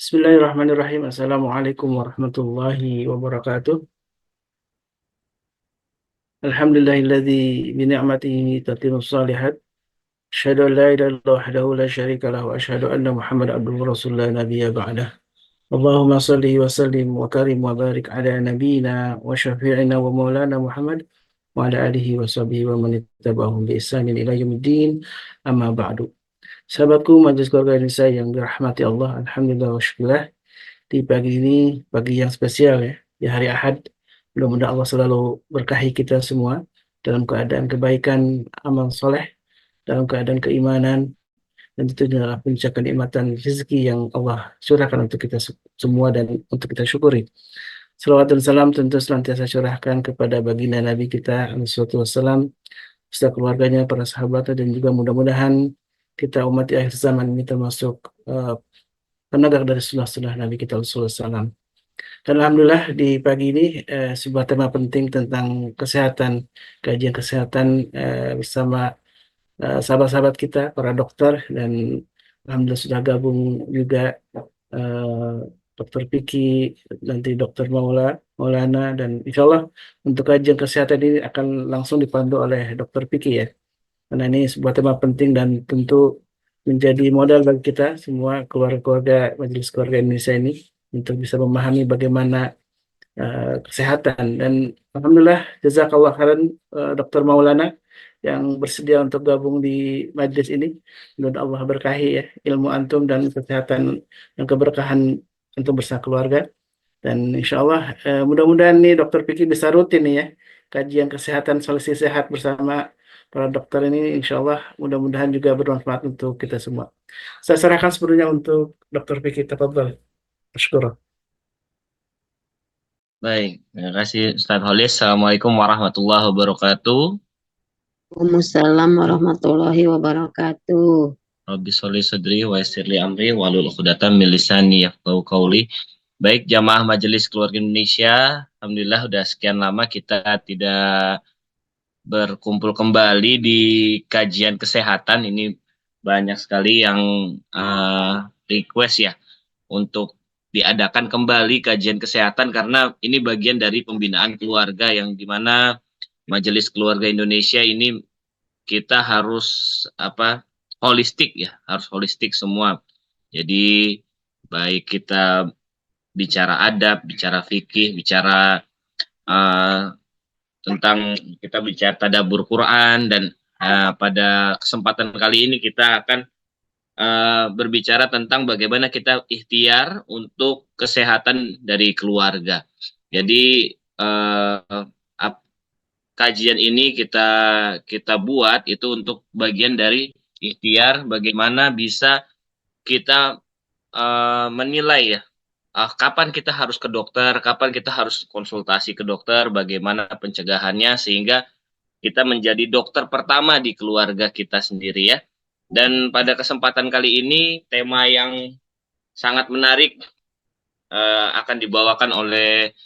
Bismillahirrahmanirrahim. Assalamualaikum warahmatullahi wabarakatuh. Alhamdulillahilladzi bi ni'matihi tatimmus shalihat. Asyhadu an la ilaha illallah wahdahu la syarika lahu wa asyhadu anna Muhammadan abduhu wa rasuluhu la nabiyya ba'dah. Allahumma shalli wa sallim wa karim wa barik ala nabiyyina wa syafi'ina wa maulana Muhammad wa ala alihi wa sahbihi wa man ittaba'ahum bi ihsanin ila yaumiddin. Amma ba'du. Sahabatku majelis keluarga Indonesia yang dirahmati Allah, alhamdulillah wa syukurillah. Di pagi ini, pagi yang spesial ya, di hari Ahad. Mudah-mudahan Allah selalu berkahi kita semua dalam keadaan kebaikan, amal soleh, dalam keadaan keimanan, dan tentunya adalah puncak kenikmatan rezeki yang Allah curahkan untuk kita semua dan untuk kita syukuri. Salawat dan salam tentu senantiasa curahkan kepada baginda Nabi kita, alaihi salatu wassalam, beserta keluarganya, para sahabatnya, dan juga mudah-mudahan kita umat di akhir zaman ini termasuk penegak dari sunnah-sunnah Nabi kita sallallahu alaihi wasallam. Dan alhamdulillah di pagi ini sebuah tema penting tentang kesehatan, kajian kesehatan bersama sahabat-sahabat kita, para dokter, dan alhamdulillah sudah gabung juga eh, Dokter Piki, nanti Dokter Maulana, dan insya Allah untuk kajian kesehatan ini akan langsung dipandu oleh Dokter Piki ya. Karena ini sebuah tema penting dan tentu menjadi modal bagi kita semua keluarga-keluarga Majelis Keluarga Indonesia ini untuk bisa memahami bagaimana kesehatan. Dan alhamdulillah jazakallah khairan Dr. Maulana yang bersedia untuk gabung di majlis ini. Dan Allah berkahi ya ilmu antum dan kesehatan dan keberkahan untuk bersama keluarga. Dan insya Allah mudah-mudahan nih Dokter Piki bisa rutin nih ya kajian kesehatan solusi sehat bersama para dokter ini. Insya Allah mudah-mudahan juga bermanfaat untuk kita semua. Saya serahkan sepenuhnya untuk Dokter Piki. Tafadhal. Syukur. Baik, terima kasih Ustaz Holis. Assalamualaikum warahmatullahi wabarakatuh. Waalaikumsalam warahmatullahi wabarakatuh. Rabbi sholli sadri wa yassirli amri wahlul 'uqdatam min lisani yafqahu qawli. Baik, jamaah Majelis Keluarga Indonesia, alhamdulillah udah sekian lama kita tidak berkumpul kembali di kajian kesehatan. Ini banyak sekali yang request ya untuk diadakan kembali kajian kesehatan karena ini bagian dari pembinaan keluarga yang dimana Majelis Keluarga Indonesia ini kita harus holistik ya, harus holistik semua. Jadi baik kita bicara adab, bicara fikih, bicara uh, tentang kita bicara tadabbur Quran, dan pada kesempatan kali ini kita akan berbicara tentang bagaimana kita ikhtiar untuk kesehatan dari keluarga. Jadi kajian ini kita buat itu untuk bagian dari ikhtiar bagaimana bisa kita menilai ya kapan kita harus ke dokter, kapan kita harus konsultasi ke dokter, bagaimana pencegahannya sehingga kita menjadi dokter pertama di keluarga kita sendiri ya. Dan pada kesempatan kali ini tema yang sangat menarik akan dibawakan oleh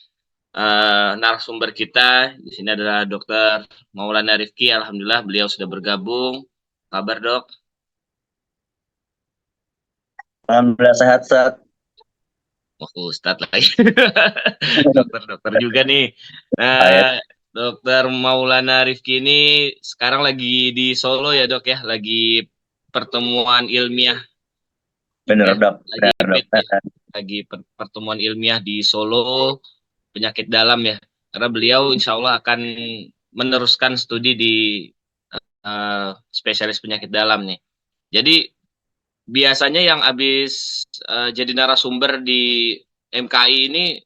narasumber kita. Di sini adalah Dokter Maulana Rifki. Alhamdulillah beliau sudah bergabung. Kabar dok? Alhamdulillah sehat, Ustaz. Oh, Ustadz lagi. Dokter-dokter juga nih. Nah, Dokter Maulana Rifki ini sekarang lagi di Solo ya dok ya, lagi pertemuan ilmiah. Benar dok. Lagi pertemuan ilmiah di Solo penyakit dalam ya, karena beliau insya Allah akan meneruskan studi di spesialis penyakit dalam nih. Jadi biasanya yang habis jadi narasumber di MKI ini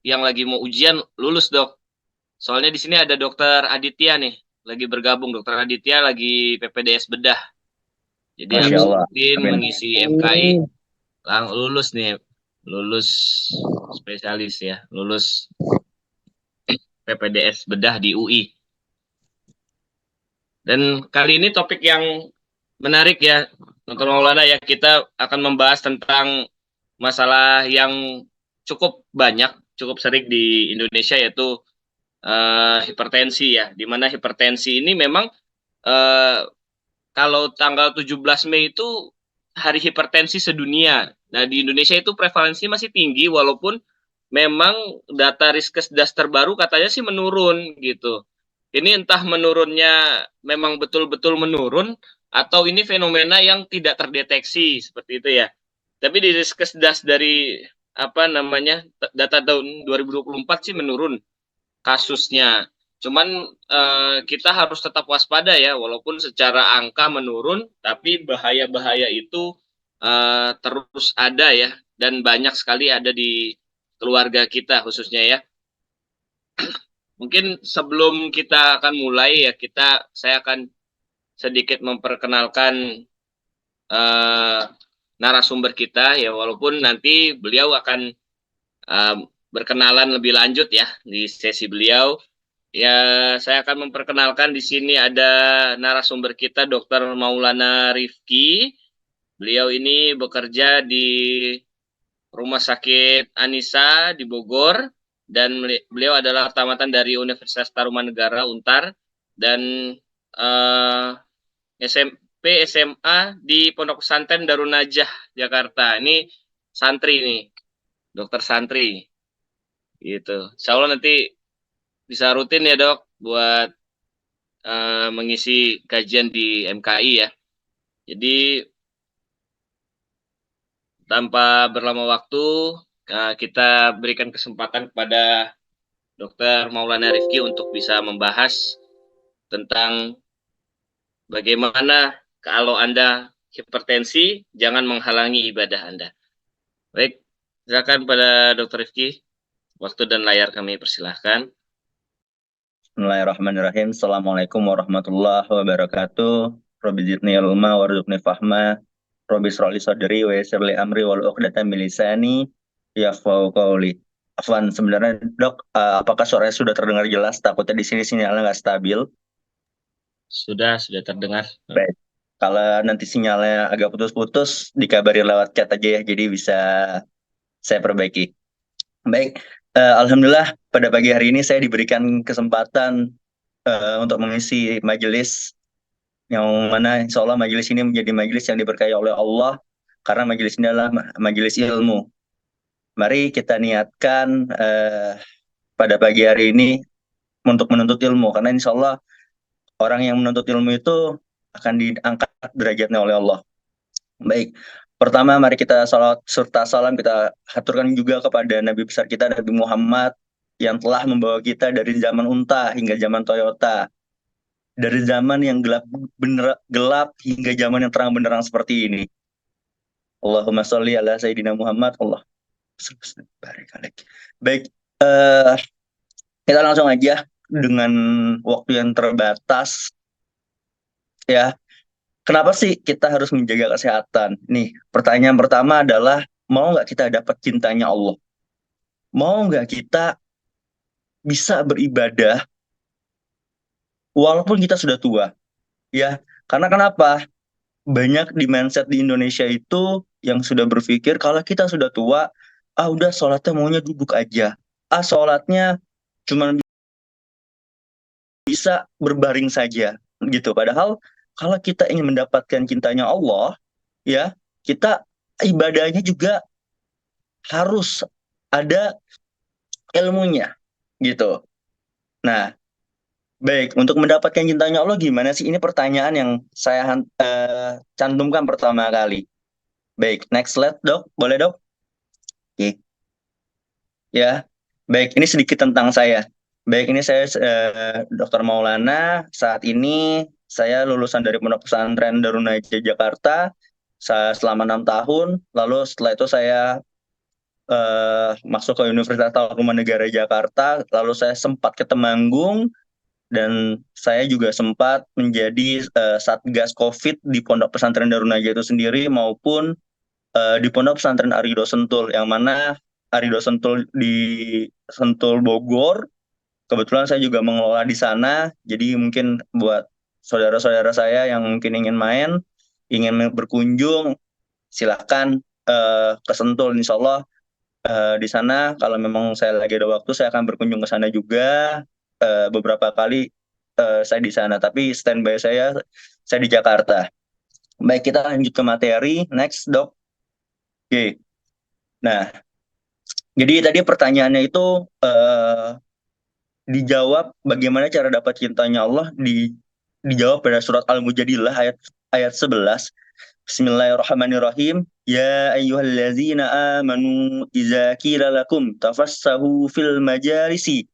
yang lagi mau ujian lulus dok. Soalnya di sini ada Dokter Aditya nih, lagi bergabung. Dokter Aditya lagi PPDS bedah. Jadi habis rutin mengisi MKI, lulus nih, lulus spesialis ya, lulus PPDS bedah di UI. Dan kali ini topik yang menarik ya, Dr. Maulana ya, kita akan membahas tentang masalah yang cukup banyak, cukup sering di Indonesia, yaitu hipertensi ya. Dimana hipertensi ini memang kalau tanggal 17 Mei itu Hari Hipertensi Sedunia. Nah, di Indonesia itu prevalensi masih tinggi walaupun memang data Riskesdas terbaru katanya sih menurun gitu. Ini entah menurunnya memang betul-betul menurun atau ini fenomena yang tidak terdeteksi seperti itu ya. Tapi di Riskesdas dari apa namanya data tahun 2024 sih menurun kasusnya. Cuman kita harus tetap waspada ya, walaupun secara angka menurun, tapi bahaya-bahaya itu terus ada ya, dan banyak sekali ada di keluarga kita khususnya ya. Mungkin sebelum kita akan mulai ya, saya akan sedikit memperkenalkan eh, narasumber kita ya, walaupun nanti beliau akan berkenalan lebih lanjut ya di sesi beliau. Ya, saya akan memperkenalkan di sini ada narasumber kita Dr. Maulana Rifki. Beliau ini bekerja di Rumah Sakit Anisa di Bogor dan beliau adalah tamatan dari Universitas Tarumanegara Untar dan SMP SMA di Pondok Pesantren Darun Najah Jakarta. Ini santri nih, dokter santri gitu. Insya Allah nanti bisa rutin ya dok buat mengisi kajian di MKI ya. Jadi tanpa berlama waktu kita berikan kesempatan kepada Dr. Maulana Rifki untuk bisa membahas tentang bagaimana kalau Anda hipertensi jangan menghalangi ibadah Anda. Baik, silakan pada Dr. Rifki. Waktu dan layar kami persilahkan. Bismillahirrahmanirrahim. Assalamualaikum warahmatullahi wabarakatuh. Rabbi zidni ilma warzuqni fahma. Rabbi shrah li sadri wa yassir li amri wal 'uqdatam min lisani yafqahu qawli. Afwan, sebenarnya dok, apakah suaranya sudah terdengar jelas? Takutnya di sini sinyalnya nggak stabil. Sudah terdengar. Baik. Kalau nanti sinyalnya agak putus-putus, dikabarin lewat chat aja ya, jadi bisa saya perbaiki. Baik, alhamdulillah pada pagi hari ini saya diberikan kesempatan untuk mengisi majelis yang mana insya Allah majelis ini menjadi majelis yang diberkahi oleh Allah karena majelis ini adalah majelis ilmu. Mari kita niatkan pada pagi hari ini untuk menuntut ilmu karena insya Allah orang yang menuntut ilmu itu akan diangkat derajatnya oleh Allah. Baik, pertama mari kita salat serta salam kita haturkan juga kepada Nabi besar kita Nabi Muhammad yang telah membawa kita dari zaman unta hingga zaman Toyota. Dari zaman yang gelap hingga zaman yang terang benderang seperti ini. Allahumma sholli ala Sayyidina Muhammad. Allah. Baik, kita langsung aja dengan waktu yang terbatas. Ya, kenapa sih kita harus menjaga kesehatan? Nih, pertanyaan pertama adalah, mau nggak kita dapat cintanya Allah? Mau nggak kita bisa beribadah walaupun kita sudah tua? Ya, karena kenapa? Banyak di mindset di Indonesia itu yang sudah berpikir kalau kita sudah tua, udah sholatnya maunya duduk aja. Sholatnya cuma bisa berbaring saja gitu. Padahal kalau kita ingin mendapatkan cintanya Allah, ya, kita ibadahnya juga harus ada ilmunya gitu. Nah, baik, untuk mendapatkan cintanya Allah gimana sih? Ini pertanyaan yang saya cantumkan pertama kali. Baik, next slide dok, boleh dok? Oke. Ya, baik, ini sedikit tentang saya. Baik, ini saya Dr. Maulana. Saat ini saya lulusan dari Pondok Pesantren Darun Najah Jakarta selama 6 tahun. Lalu setelah itu saya masuk ke Universitas Tarumanegara Jakarta. Lalu saya sempat ke Temanggung dan saya juga sempat menjadi Satgas COVID di Pondok Pesantren Darun Najah itu sendiri maupun di Pondok Pesantren Arido Sentul, yang mana Arido Sentul di Sentul Bogor. Kebetulan saya juga mengelola di sana, jadi mungkin buat saudara-saudara saya yang mungkin ingin main, ingin berkunjung, silahkan ke Sentul. Insya Allah di sana kalau memang saya lagi ada waktu, saya akan berkunjung ke sana juga. Beberapa kali saya di sana, tapi standby saya di Jakarta. Baik, kita lanjut ke materi. Next, Dok. Oke. Nah, jadi tadi pertanyaannya itu dijawab bagaimana cara dapat cintanya Allah, dijawab pada surat Al-Mujadilah ayat 11. Bismillahirrahmanirrahim. Ya ayyuhallazina amanu idza qila lakum tafassahu fil majalisi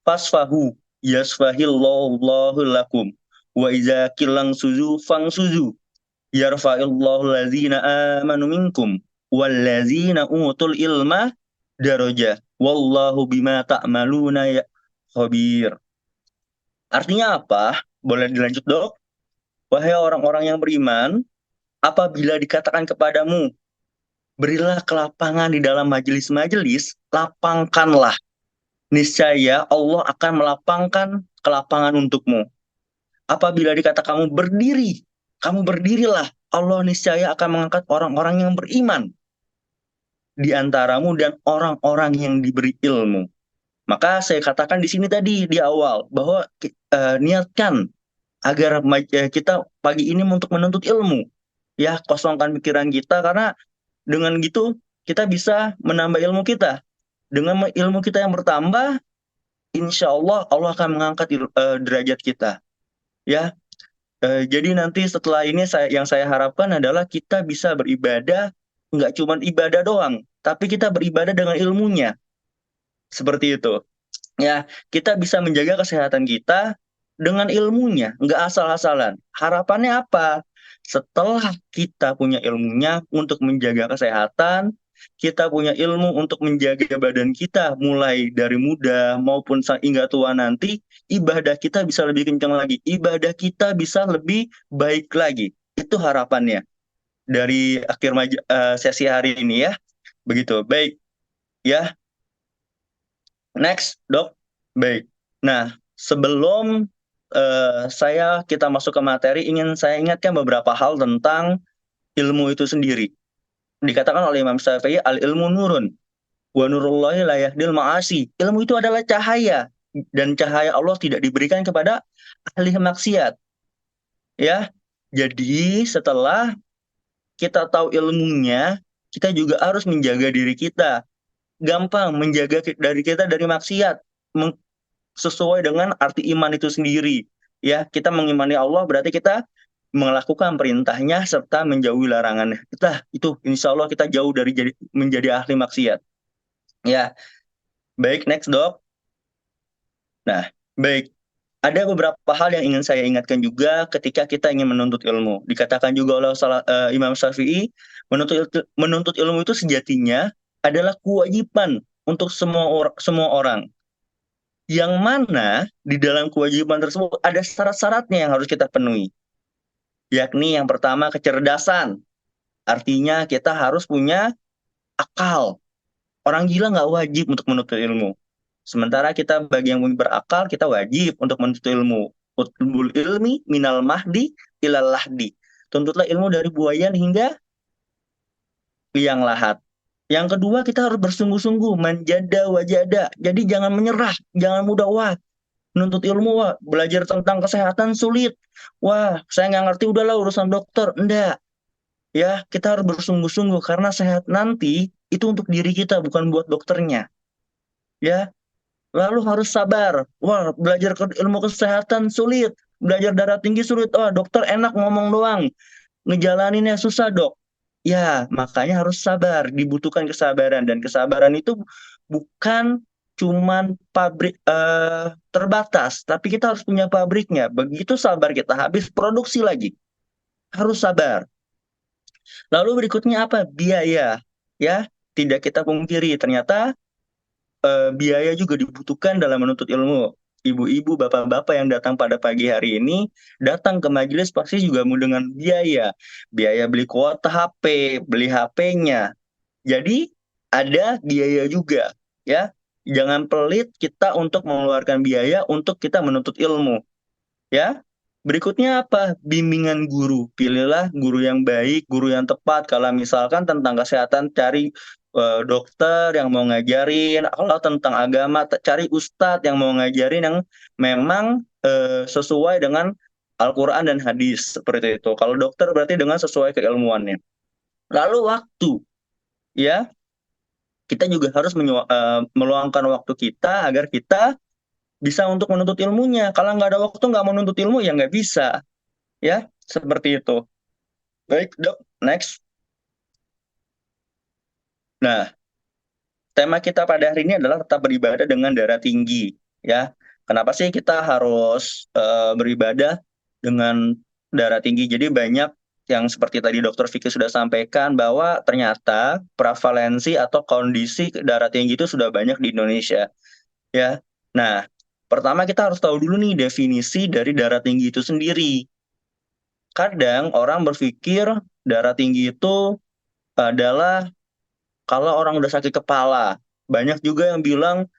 fasfahu yasfahillahu lakum wa idza qilang suzu fangsuzu yarfa'illahu allazina amanu minkum wallazina utul ilma daraja wallahu bima ta'maluna ya khabir. Artinya apa? Boleh dilanjut, Dok? Wahai orang-orang yang beriman, apabila dikatakan kepadamu, berilah kelapangan di dalam majelis-majelis, lapangkanlah. Niscaya Allah akan melapangkan kelapangan untukmu. Apabila dikata kamu berdiri, kamu berdirilah. Allah niscaya akan mengangkat orang-orang yang beriman di antaramu dan orang-orang yang diberi ilmu. Maka saya katakan di sini tadi di awal bahwa niatkan agar kita pagi ini untuk menuntut ilmu. Ya, kosongkan pikiran kita karena dengan gitu kita bisa menambah ilmu kita. Dengan ilmu kita yang bertambah, insya Allah Allah akan mengangkat derajat kita. Ya, jadi nanti setelah ini yang saya harapkan adalah kita bisa beribadah, nggak cuma ibadah doang, tapi kita beribadah dengan ilmunya. Seperti itu. Ya, kita bisa menjaga kesehatan kita dengan ilmunya, nggak asal-asalan. Harapannya apa? Setelah kita punya ilmunya untuk menjaga kesehatan, kita punya ilmu untuk menjaga badan kita mulai dari muda maupun hingga tua nanti, ibadah kita bisa lebih kencang lagi, ibadah kita bisa lebih baik lagi. Itu harapannya dari akhir sesi hari ini ya. Begitu. Baik. Ya. Next, Dok. Baik. Nah, sebelum kita masuk ke materi, ingin saya ingatkan beberapa hal tentang ilmu itu sendiri. Dikatakan oleh Imam Syafi'i, al-ilmu nurun, wa nurullahi la yahdil ma'asi. Ilmu itu adalah cahaya, dan cahaya Allah tidak diberikan kepada ahli maksiat. Ya, jadi setelah kita tahu ilmunya, kita juga harus menjaga diri kita. Gampang menjaga dari kita dari maksiat, sesuai dengan arti iman itu sendiri. Ya, kita mengimani Allah berarti kita melakukan perintahnya serta menjauhi larangannya. Itu insya Allah kita jauh dari menjadi ahli maksiat. Ya, baik, next, Dok. Nah, baik. Ada beberapa hal yang ingin saya ingatkan juga ketika kita ingin menuntut ilmu. Dikatakan juga oleh Imam Syafi'i, menuntut ilmu itu sejatinya adalah kewajiban untuk semua orang. Yang mana di dalam kewajiban tersebut ada syarat-syaratnya yang harus kita penuhi. Yakni yang pertama kecerdasan. Artinya kita harus punya akal. Orang gila nggak wajib untuk menuntut ilmu. Sementara kita bagi yang berakal, kita wajib untuk menuntut ilmu. Utlubul ilmi minal mahdi ilal lahdi. Tuntutlah ilmu dari buayan hingga liang lahat. Yang kedua, kita harus bersungguh-sungguh, manjada wajada. Jadi jangan menyerah, jangan mudah, wah, menuntut ilmu, wah, belajar tentang kesehatan sulit. Wah, saya nggak ngerti, udahlah urusan dokter. Enggak. Ya, kita harus bersungguh-sungguh karena sehat nanti itu untuk diri kita, bukan buat dokternya. Ya, lalu harus sabar. Wah, belajar ilmu kesehatan sulit, belajar darah tinggi sulit. Wah, dokter enak ngomong doang, ngejalaninnya susah, Dok. Ya, makanya harus sabar, dibutuhkan kesabaran, dan kesabaran itu bukan cuman pabrik terbatas, tapi kita harus punya pabriknya. Begitu sabar kita habis produksi lagi. Harus sabar. Lalu berikutnya apa? Biaya. Ya, tidak kita pungkiri, ternyata biaya juga dibutuhkan dalam menuntut ilmu. Ibu-ibu, bapak-bapak yang datang pada pagi hari ini, datang ke majelis pasti juga mau dengan biaya. Biaya beli kuota HP, beli HP-nya. Jadi ada biaya juga. Ya, jangan pelit kita untuk mengeluarkan biaya untuk kita menuntut ilmu. Ya, berikutnya apa? Bimbingan guru. Pilihlah guru yang baik, guru yang tepat. Kalau misalkan tentang kesehatan, cari dokter yang mau ngajarin. Kalau tentang agama, cari ustadz yang mau ngajarin yang memang sesuai dengan Al-Quran dan hadis seperti itu. Kalau dokter berarti dengan sesuai keilmuannya. Lalu waktu, ya kita juga harus meluangkan waktu kita agar kita bisa untuk menuntut ilmunya. Kalau nggak ada waktu, nggak menuntut ilmu, ya nggak bisa. Ya, seperti itu. Baik, Dok. Next. Nah, tema kita pada hari ini adalah tetap beribadah dengan darah tinggi. Ya, kenapa sih kita harus beribadah dengan darah tinggi? Jadi banyak yang seperti tadi Dokter Vicky sudah sampaikan bahwa ternyata prevalensi atau kondisi darah tinggi itu sudah banyak di Indonesia. Ya, nah pertama kita harus tahu dulu nih definisi dari darah tinggi itu sendiri. Kadang orang berpikir darah tinggi itu adalah kalau orang udah sakit kepala. Banyak juga yang bilang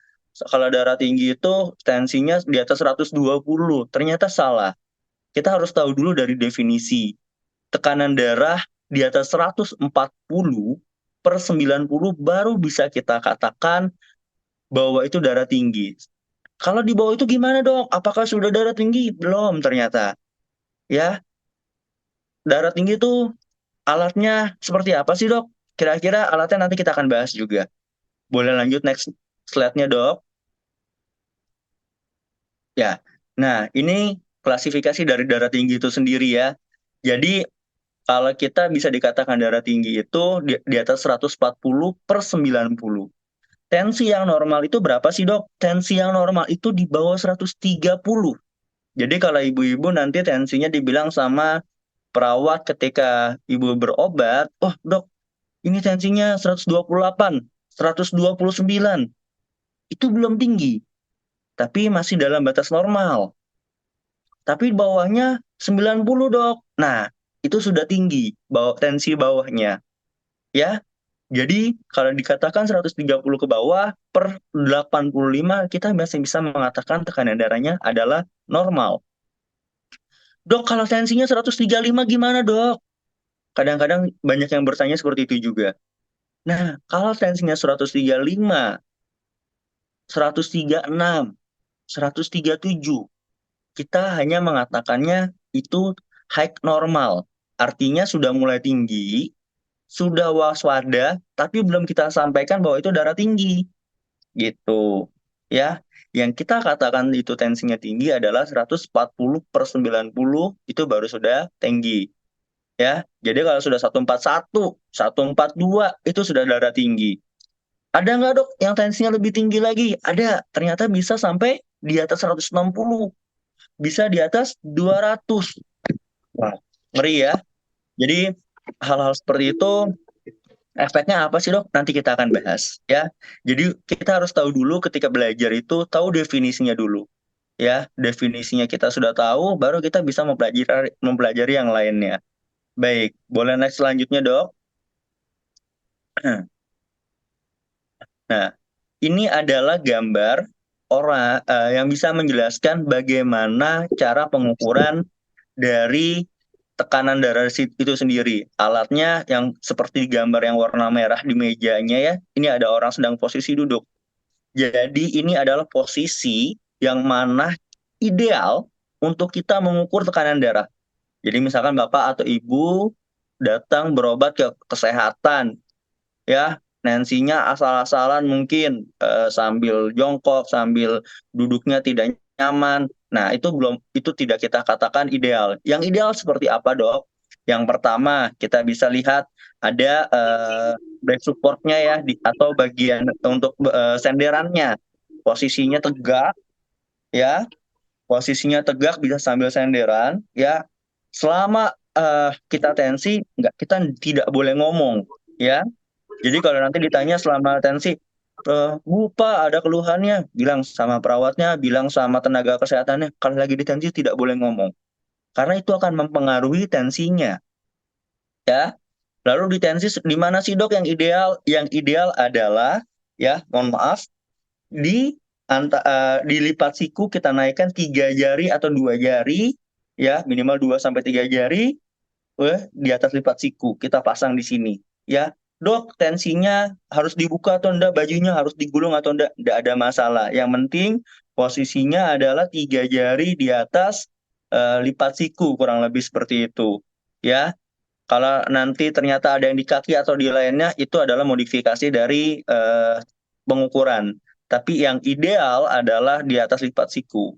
kalau darah tinggi itu tensinya di atas 120. Ternyata salah. Kita harus tahu dulu dari definisi. Tekanan darah di atas 140 per 90 baru bisa kita katakan bahwa itu darah tinggi. Kalau di bawah itu gimana, Dok? Apakah sudah darah tinggi? Belum ternyata. Ya, darah tinggi itu alatnya seperti apa sih, Dok? Kira-kira alatnya nanti kita akan bahas juga. Boleh lanjut next slide-nya, Dok? Ya. Nah, ini klasifikasi dari darah tinggi itu sendiri ya. Jadi, kalau kita bisa dikatakan darah tinggi itu di atas 140 per 90. Tensi yang normal itu berapa sih, Dok? Tensi yang normal itu di bawah 130. Jadi kalau ibu-ibu nanti tensinya dibilang sama perawat ketika ibu berobat, oh dok, ini tensinya 128, 129. Itu belum tinggi, tapi masih dalam batas normal. Tapi bawahnya 90, Dok. Nah, itu sudah tinggi, tensi bawahnya. Ya, jadi kalau dikatakan 130 ke bawah per 85, kita masih bisa mengatakan tekanan darahnya adalah normal. Dok, kalau tensinya 135 gimana, Dok? Kadang-kadang banyak yang bertanya seperti itu juga. Nah, kalau tensinya 135, 136, 137, kita hanya mengatakannya itu high normal. Artinya sudah mulai tinggi, sudah waspada, tapi belum kita sampaikan bahwa itu darah tinggi. Gitu. Ya, yang kita katakan itu tensinya tinggi adalah 140 per 90, itu baru sudah tinggi. Ya, jadi kalau sudah 141, 142 itu sudah darah tinggi. Ada nggak, Dok, yang tensinya lebih tinggi lagi? Ada, ternyata bisa sampai di atas 160, bisa di atas 200. Wah, ngeri ya. Jadi hal-hal seperti itu efeknya apa sih, Dok? Nanti kita akan bahas ya. Jadi kita harus tahu dulu ketika belajar itu tahu definisinya dulu. Ya, definisinya kita sudah tahu, baru kita bisa mempelajari yang lainnya. Baik, boleh next selanjutnya, Dok? Nah, ini adalah gambar orang yang bisa menjelaskan bagaimana cara pengukuran dari tekanan darah itu sendiri. Alatnya yang seperti gambar yang warna merah di mejanya ya, ini ada orang sedang posisi duduk. Jadi ini adalah posisi yang mana ideal untuk kita mengukur tekanan darah. Jadi misalkan Bapak atau Ibu datang berobat ke kesehatan, ya Nancy-nya asal-asalan mungkin sambil jongkok, sambil duduknya tidak nyaman. Nah, itu tidak kita katakan ideal. Yang ideal seperti apa, Dok? Yang pertama, kita bisa lihat ada back support-nya ya atau bagian untuk senderannya. Posisinya tegak ya. Posisinya tegak bisa sambil senderan ya. Selama kita tensi kita tidak boleh ngomong ya. Jadi kalau nanti ditanya selama tensi, Bu Pak ada keluhannya, bilang sama perawatnya, bilang sama tenaga kesehatannya, kalau lagi di tensi tidak boleh ngomong. Karena itu akan mempengaruhi tensinya. Ya. Lalu di tensi di mana sih, Dok, yang ideal? Yang ideal adalah ya, mohon maaf, dilipat siku kita naikkan 3 jari atau 2 jari ya, minimal 2 sampai 3 jari di atas lipat siku kita pasang di sini ya. Dok, tensinya harus dibuka atau enggak, bajunya harus digulung atau enggak ada masalah. Yang penting posisinya adalah 3 jari di atas lipat siku, kurang lebih seperti itu. Ya, kalau nanti ternyata ada yang di kaki atau di lainnya, itu adalah modifikasi dari pengukuran. Tapi yang ideal adalah di atas lipat siku.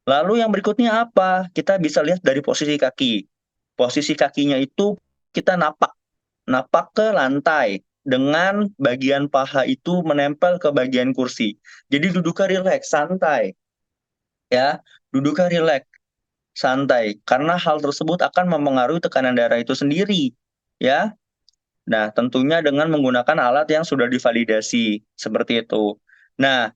Lalu yang berikutnya apa? Kita bisa lihat dari posisi kaki. Posisi kakinya itu kita napak ke lantai dengan bagian paha itu menempel ke bagian kursi. Jadi duduknya rileks, santai, ya. Duduknya rileks, santai. Karena hal tersebut akan mempengaruhi tekanan darah itu sendiri, ya. Nah, tentunya dengan menggunakan alat yang sudah divalidasi seperti itu. Nah,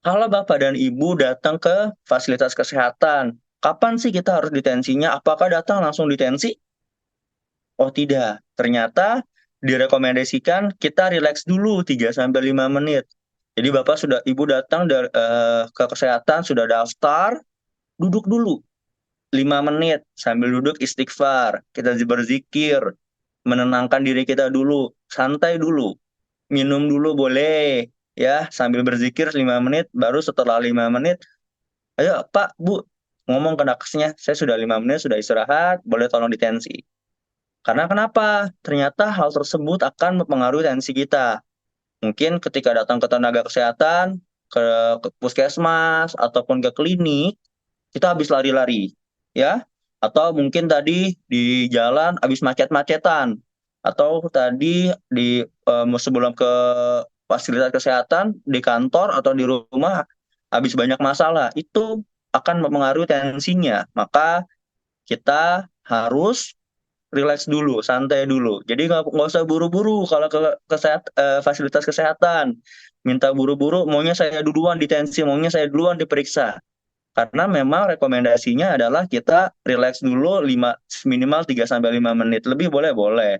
kalau Bapak dan Ibu datang ke fasilitas kesehatan, kapan sih kita harus ditensinya? Apakah datang langsung ditensi? Oh tidak, ternyata direkomendasikan kita rileks dulu 3-5 menit. Jadi Bapak sudah, Ibu datang ke kesehatan, sudah daftar, duduk dulu 5 menit sambil duduk istighfar, kita berzikir, menenangkan diri kita dulu, santai dulu, minum dulu boleh, ya sambil berzikir 5 menit, baru setelah 5 menit, ayo Pak, Bu, ngomong ke nakesnya, saya sudah 5 menit, sudah istirahat, boleh tolong ditensi. Karena kenapa? Ternyata hal tersebut akan mempengaruhi tensi kita. Mungkin ketika datang ke tenaga kesehatan, ke puskesmas, ataupun ke klinik, kita habis lari-lari, ya. Atau mungkin tadi di jalan habis macet-macetan. Atau tadi sebelum ke fasilitas kesehatan, di kantor atau di rumah, habis banyak masalah. Itu akan mempengaruhi tensinya. Maka kita harus relax dulu, santai dulu. Jadi nggak usah buru-buru kalau ke fasilitas kesehatan. Minta buru-buru, maunya saya duluan ditensi, maunya saya duluan diperiksa. Karena memang rekomendasinya adalah kita relax dulu minimal 3-5 menit. Lebih boleh.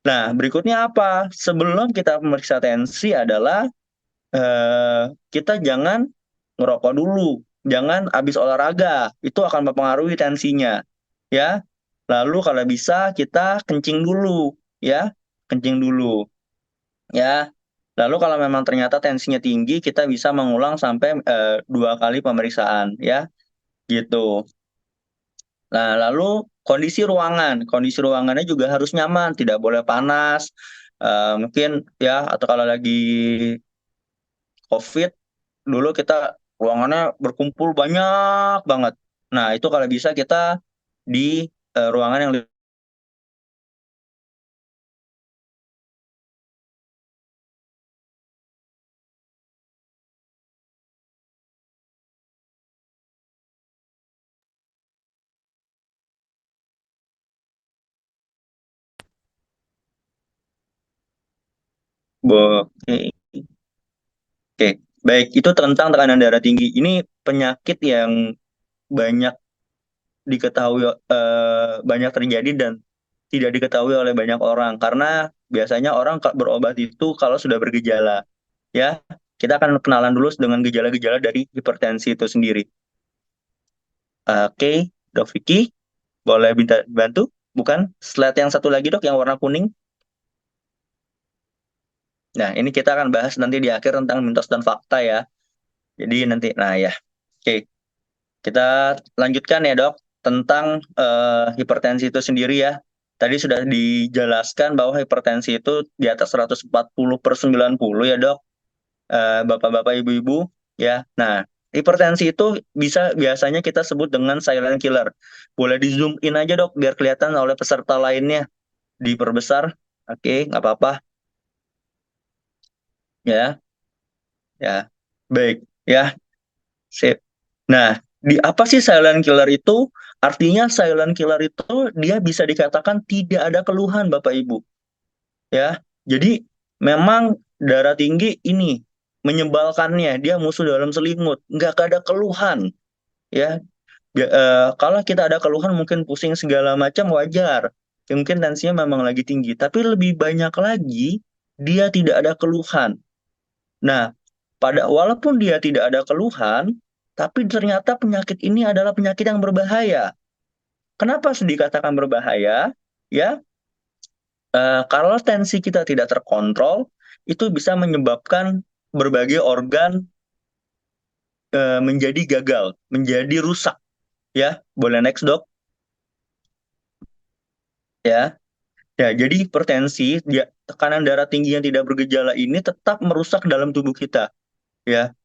Nah, berikutnya apa? Sebelum kita memeriksa tensi adalah kita jangan ngerokok dulu. Jangan habis olahraga. Itu akan mempengaruhi tensinya. Ya. Lalu kalau bisa kita kencing dulu, ya. Kencing dulu. Ya. Lalu kalau memang ternyata tensinya tinggi, kita bisa mengulang sampai 2 kali pemeriksaan, ya. Gitu. Nah, lalu kondisi ruangannya juga harus nyaman, tidak boleh panas. Mungkin ya, atau kalau lagi COVID, dulu kita ruangannya berkumpul banyak banget. Nah, itu kalau bisa kita di ruangan yang Oke, oke. Baik, itu tentang tekanan darah tinggi. Ini penyakit yang banyak diketahui, banyak terjadi dan tidak diketahui oleh banyak orang. Karena biasanya orang berobat itu kalau sudah bergejala. Ya, kita akan kenalan dulu dengan gejala-gejala dari hipertensi itu sendiri. Oke, Dok Vicky, boleh minta bantu? Bukan, slide yang satu lagi Dok, yang warna kuning. Nah, ini kita akan bahas nanti di akhir tentang mitos dan fakta ya. Jadi nanti, nah ya, oke. Kita lanjutkan ya Dok, tentang hipertensi itu sendiri ya. Tadi sudah dijelaskan bahwa hipertensi itu di atas 140/90 ya Dok, Bapak-bapak, Ibu-ibu ya. Nah, hipertensi itu biasanya kita sebut dengan silent killer. Boleh di zoom in aja Dok, biar kelihatan oleh peserta lainnya. Diperbesar, oke, nggak apa-apa ya. Ya, baik ya, sip. Nah, di apa sih silent killer itu? Artinya silent killer itu dia bisa dikatakan tidak ada keluhan Bapak Ibu. Ya. Jadi memang darah tinggi ini menyebalkannya, dia musuh dalam selimut, nggak ada keluhan. Ya. Kalau kita ada keluhan mungkin pusing segala macam wajar. Ya, mungkin tensinya memang lagi tinggi, tapi lebih banyak lagi dia tidak ada keluhan. Nah, walaupun dia tidak ada keluhan, tapi ternyata penyakit ini adalah penyakit yang berbahaya. Kenapa dikatakan berbahaya? Ya, kalau tensi kita tidak terkontrol, itu bisa menyebabkan berbagai organ menjadi gagal, menjadi rusak. Ya, boleh next dok. Ya, ya. Jadi hipertensi, tekanan darah tinggi yang tidak bergejala ini tetap merusak dalam tubuh kita. Ya,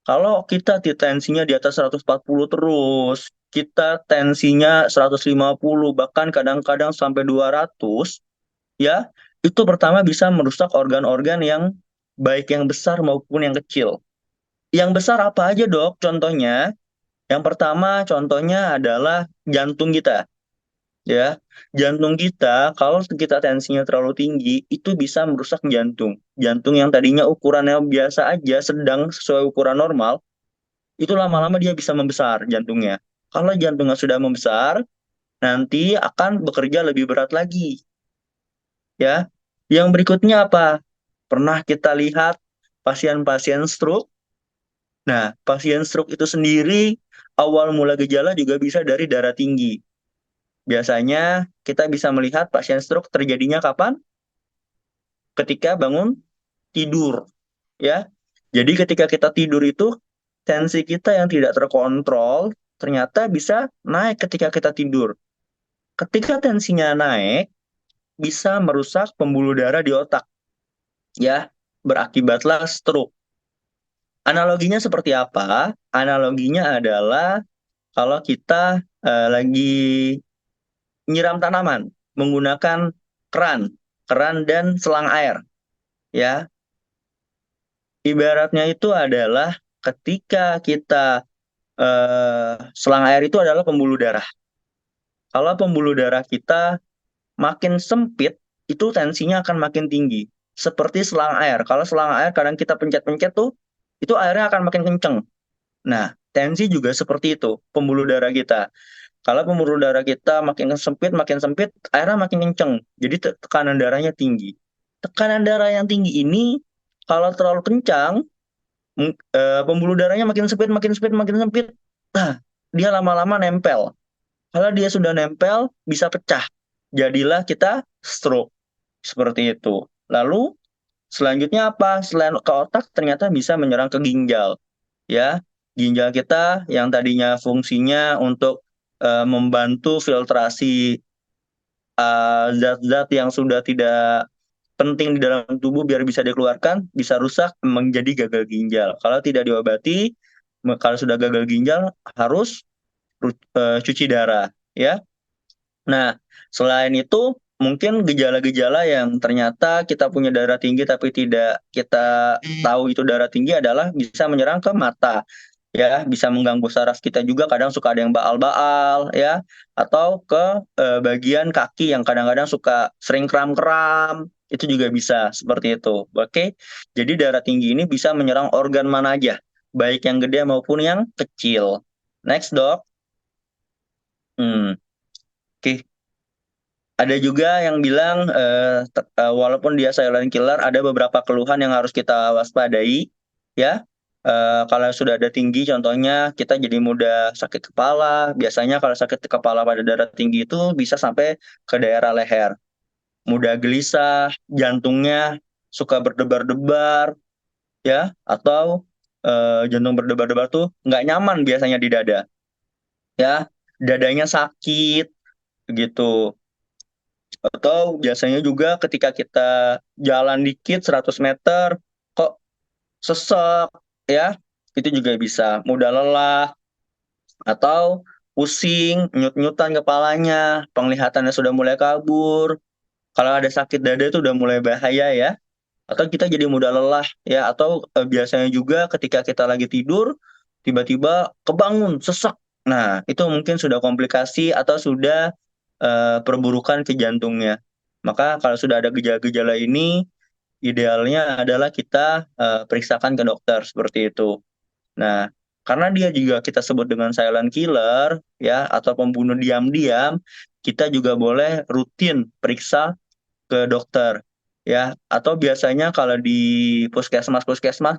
kalau kita tensinya di atas 140 terus, kita tensinya 150, bahkan kadang-kadang sampai 200, ya, itu pertama bisa merusak organ-organ yang baik yang besar maupun yang kecil. Yang besar apa aja dok? Contohnya, yang pertama contohnya adalah jantung kita. Ya, jantung kita kalau kita tensinya terlalu tinggi itu bisa merusak jantung. Jantung yang tadinya ukurannya biasa aja, sedang sesuai ukuran normal, itu lama-lama dia bisa membesar jantungnya. Kalau jantungnya sudah membesar, nanti akan bekerja lebih berat lagi. Ya, yang berikutnya apa? Pernah kita lihat pasien-pasien stroke. Nah, pasien stroke itu sendiri awal mula gejala juga bisa dari darah tinggi. Biasanya kita bisa melihat pasien stroke terjadinya kapan? Ketika bangun tidur, ya. Jadi ketika kita tidur itu tensi kita yang tidak terkontrol ternyata bisa naik ketika kita tidur. Ketika tensinya naik, bisa merusak pembuluh darah di otak, ya. Berakibatlah stroke. Analoginya seperti apa? Analoginya adalah kalau kita lagi nyiram tanaman menggunakan keran dan selang air, ya. Ibaratnya itu adalah ketika kita selang air itu adalah pembuluh darah. Kalau pembuluh darah kita makin sempit, itu tensinya akan makin tinggi. Seperti selang air. Kalau selang air kadang kita pencet-pencet tuh, itu airnya akan makin kenceng. Nah, tensi juga seperti itu, pembuluh darah kita. Kalau pembuluh darah kita makin sempit, airnya makin kenceng. Jadi tekanan darahnya tinggi. Tekanan darah yang tinggi ini, kalau terlalu kencang, pembuluh darahnya makin sempit, makin sempit, makin sempit. Nah, dia lama-lama nempel. Kalau dia sudah nempel, bisa pecah. Jadilah kita stroke. Seperti itu. Lalu, selanjutnya apa? Selain ke otak, ternyata bisa menyerang ke ginjal. Ya, ginjal kita yang tadinya fungsinya untuk membantu filtrasi zat-zat yang sudah tidak penting di dalam tubuh biar bisa dikeluarkan, bisa rusak menjadi gagal ginjal. Kalau tidak diobati, kalau sudah gagal ginjal harus cuci darah, ya. Nah, selain itu mungkin gejala-gejala yang ternyata kita punya darah tinggi tapi tidak kita tahu itu darah tinggi adalah bisa menyerang ke mata, ya, bisa mengganggu saraf kita juga, kadang suka ada yang baal-baal, ya, atau ke bagian kaki yang kadang-kadang suka sering kram-kram, itu juga bisa seperti itu. Oke, jadi darah tinggi ini bisa menyerang organ mana aja, baik yang gede maupun yang kecil. Next dok. Oke. Ada juga yang bilang walaupun dia silent killer, ada beberapa keluhan yang harus kita waspadai, ya. Kalau sudah ada tinggi, contohnya kita jadi mudah sakit kepala. Biasanya kalau sakit kepala pada darah tinggi itu bisa sampai ke daerah leher. Mudah gelisah, jantungnya suka berdebar-debar, ya, atau jantung berdebar-debar tuh nggak nyaman biasanya di dada, ya. Dadanya sakit, gitu. Atau biasanya juga ketika kita jalan dikit 100 meter, kok sesek, ya, itu juga bisa. Mudah lelah, atau pusing, nyut-nyutan kepalanya, penglihatannya sudah mulai kabur. Kalau ada sakit dada itu udah mulai bahaya, ya. Atau kita jadi mudah lelah, ya. Atau biasanya juga ketika kita lagi tidur, tiba-tiba kebangun, sesek. Nah, itu mungkin sudah komplikasi atau sudah perburukan ke jantungnya. Maka kalau sudah ada gejala-gejala ini, idealnya adalah kita periksakan ke dokter seperti itu. Nah, karena dia juga kita sebut dengan silent killer, ya, atau pembunuh diam-diam, kita juga boleh rutin periksa ke dokter, ya. Atau biasanya kalau di puskesmas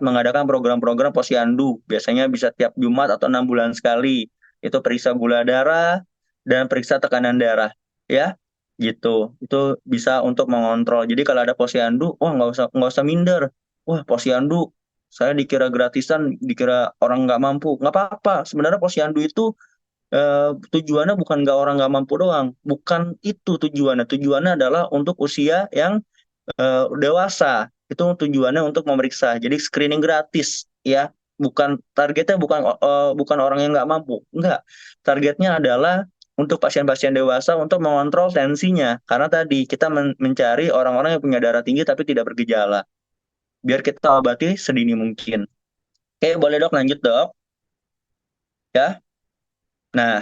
mengadakan program-program posyandu, biasanya bisa tiap Jumat atau 6 bulan sekali. Itu periksa gula darah dan periksa tekanan darah, ya, gitu. Itu bisa untuk mengontrol. Jadi kalau ada posyandu, wah nggak usah minder. Wah, posyandu saya dikira gratisan, dikira orang nggak mampu. Nggak apa-apa. Sebenarnya posyandu itu tujuannya bukan orang nggak mampu doang, bukan itu tujuannya. Tujuannya adalah untuk usia yang dewasa. Itu tujuannya untuk memeriksa. Jadi screening gratis, ya. Bukan targetnya bukan orang yang nggak mampu, enggak. Targetnya adalah untuk pasien-pasien dewasa untuk mengontrol tensinya. Karena tadi kita mencari orang-orang yang punya darah tinggi tapi tidak bergejala. Biar kita obati sedini mungkin. Oke, boleh dok lanjut dok. Ya. Nah,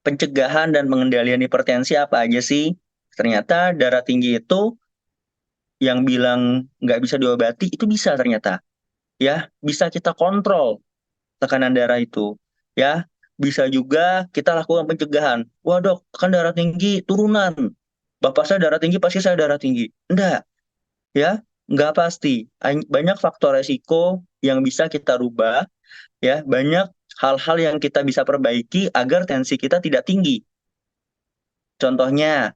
pencegahan dan pengendalian hipertensi apa aja sih? Ternyata darah tinggi itu yang bilang nggak bisa diobati itu bisa ternyata. Ya, bisa kita kontrol tekanan darah itu. Ya, bisa juga kita lakukan pencegahan. Wah dok, kan darah tinggi turunan. Bapak saya darah tinggi, pasti saya darah tinggi. Enggak, ya, enggak pasti. Banyak faktor resiko yang bisa kita rubah, ya, banyak hal-hal yang kita bisa perbaiki agar tensi kita tidak tinggi. Contohnya,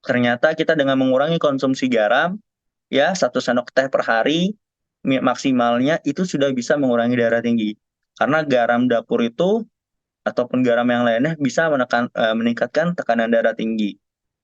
ternyata kita dengan mengurangi konsumsi garam, ya, 1 sendok teh per hari, maksimalnya itu sudah bisa mengurangi darah tinggi. Karena garam dapur itu ataupun garam yang lainnya bisa meningkatkan tekanan darah tinggi.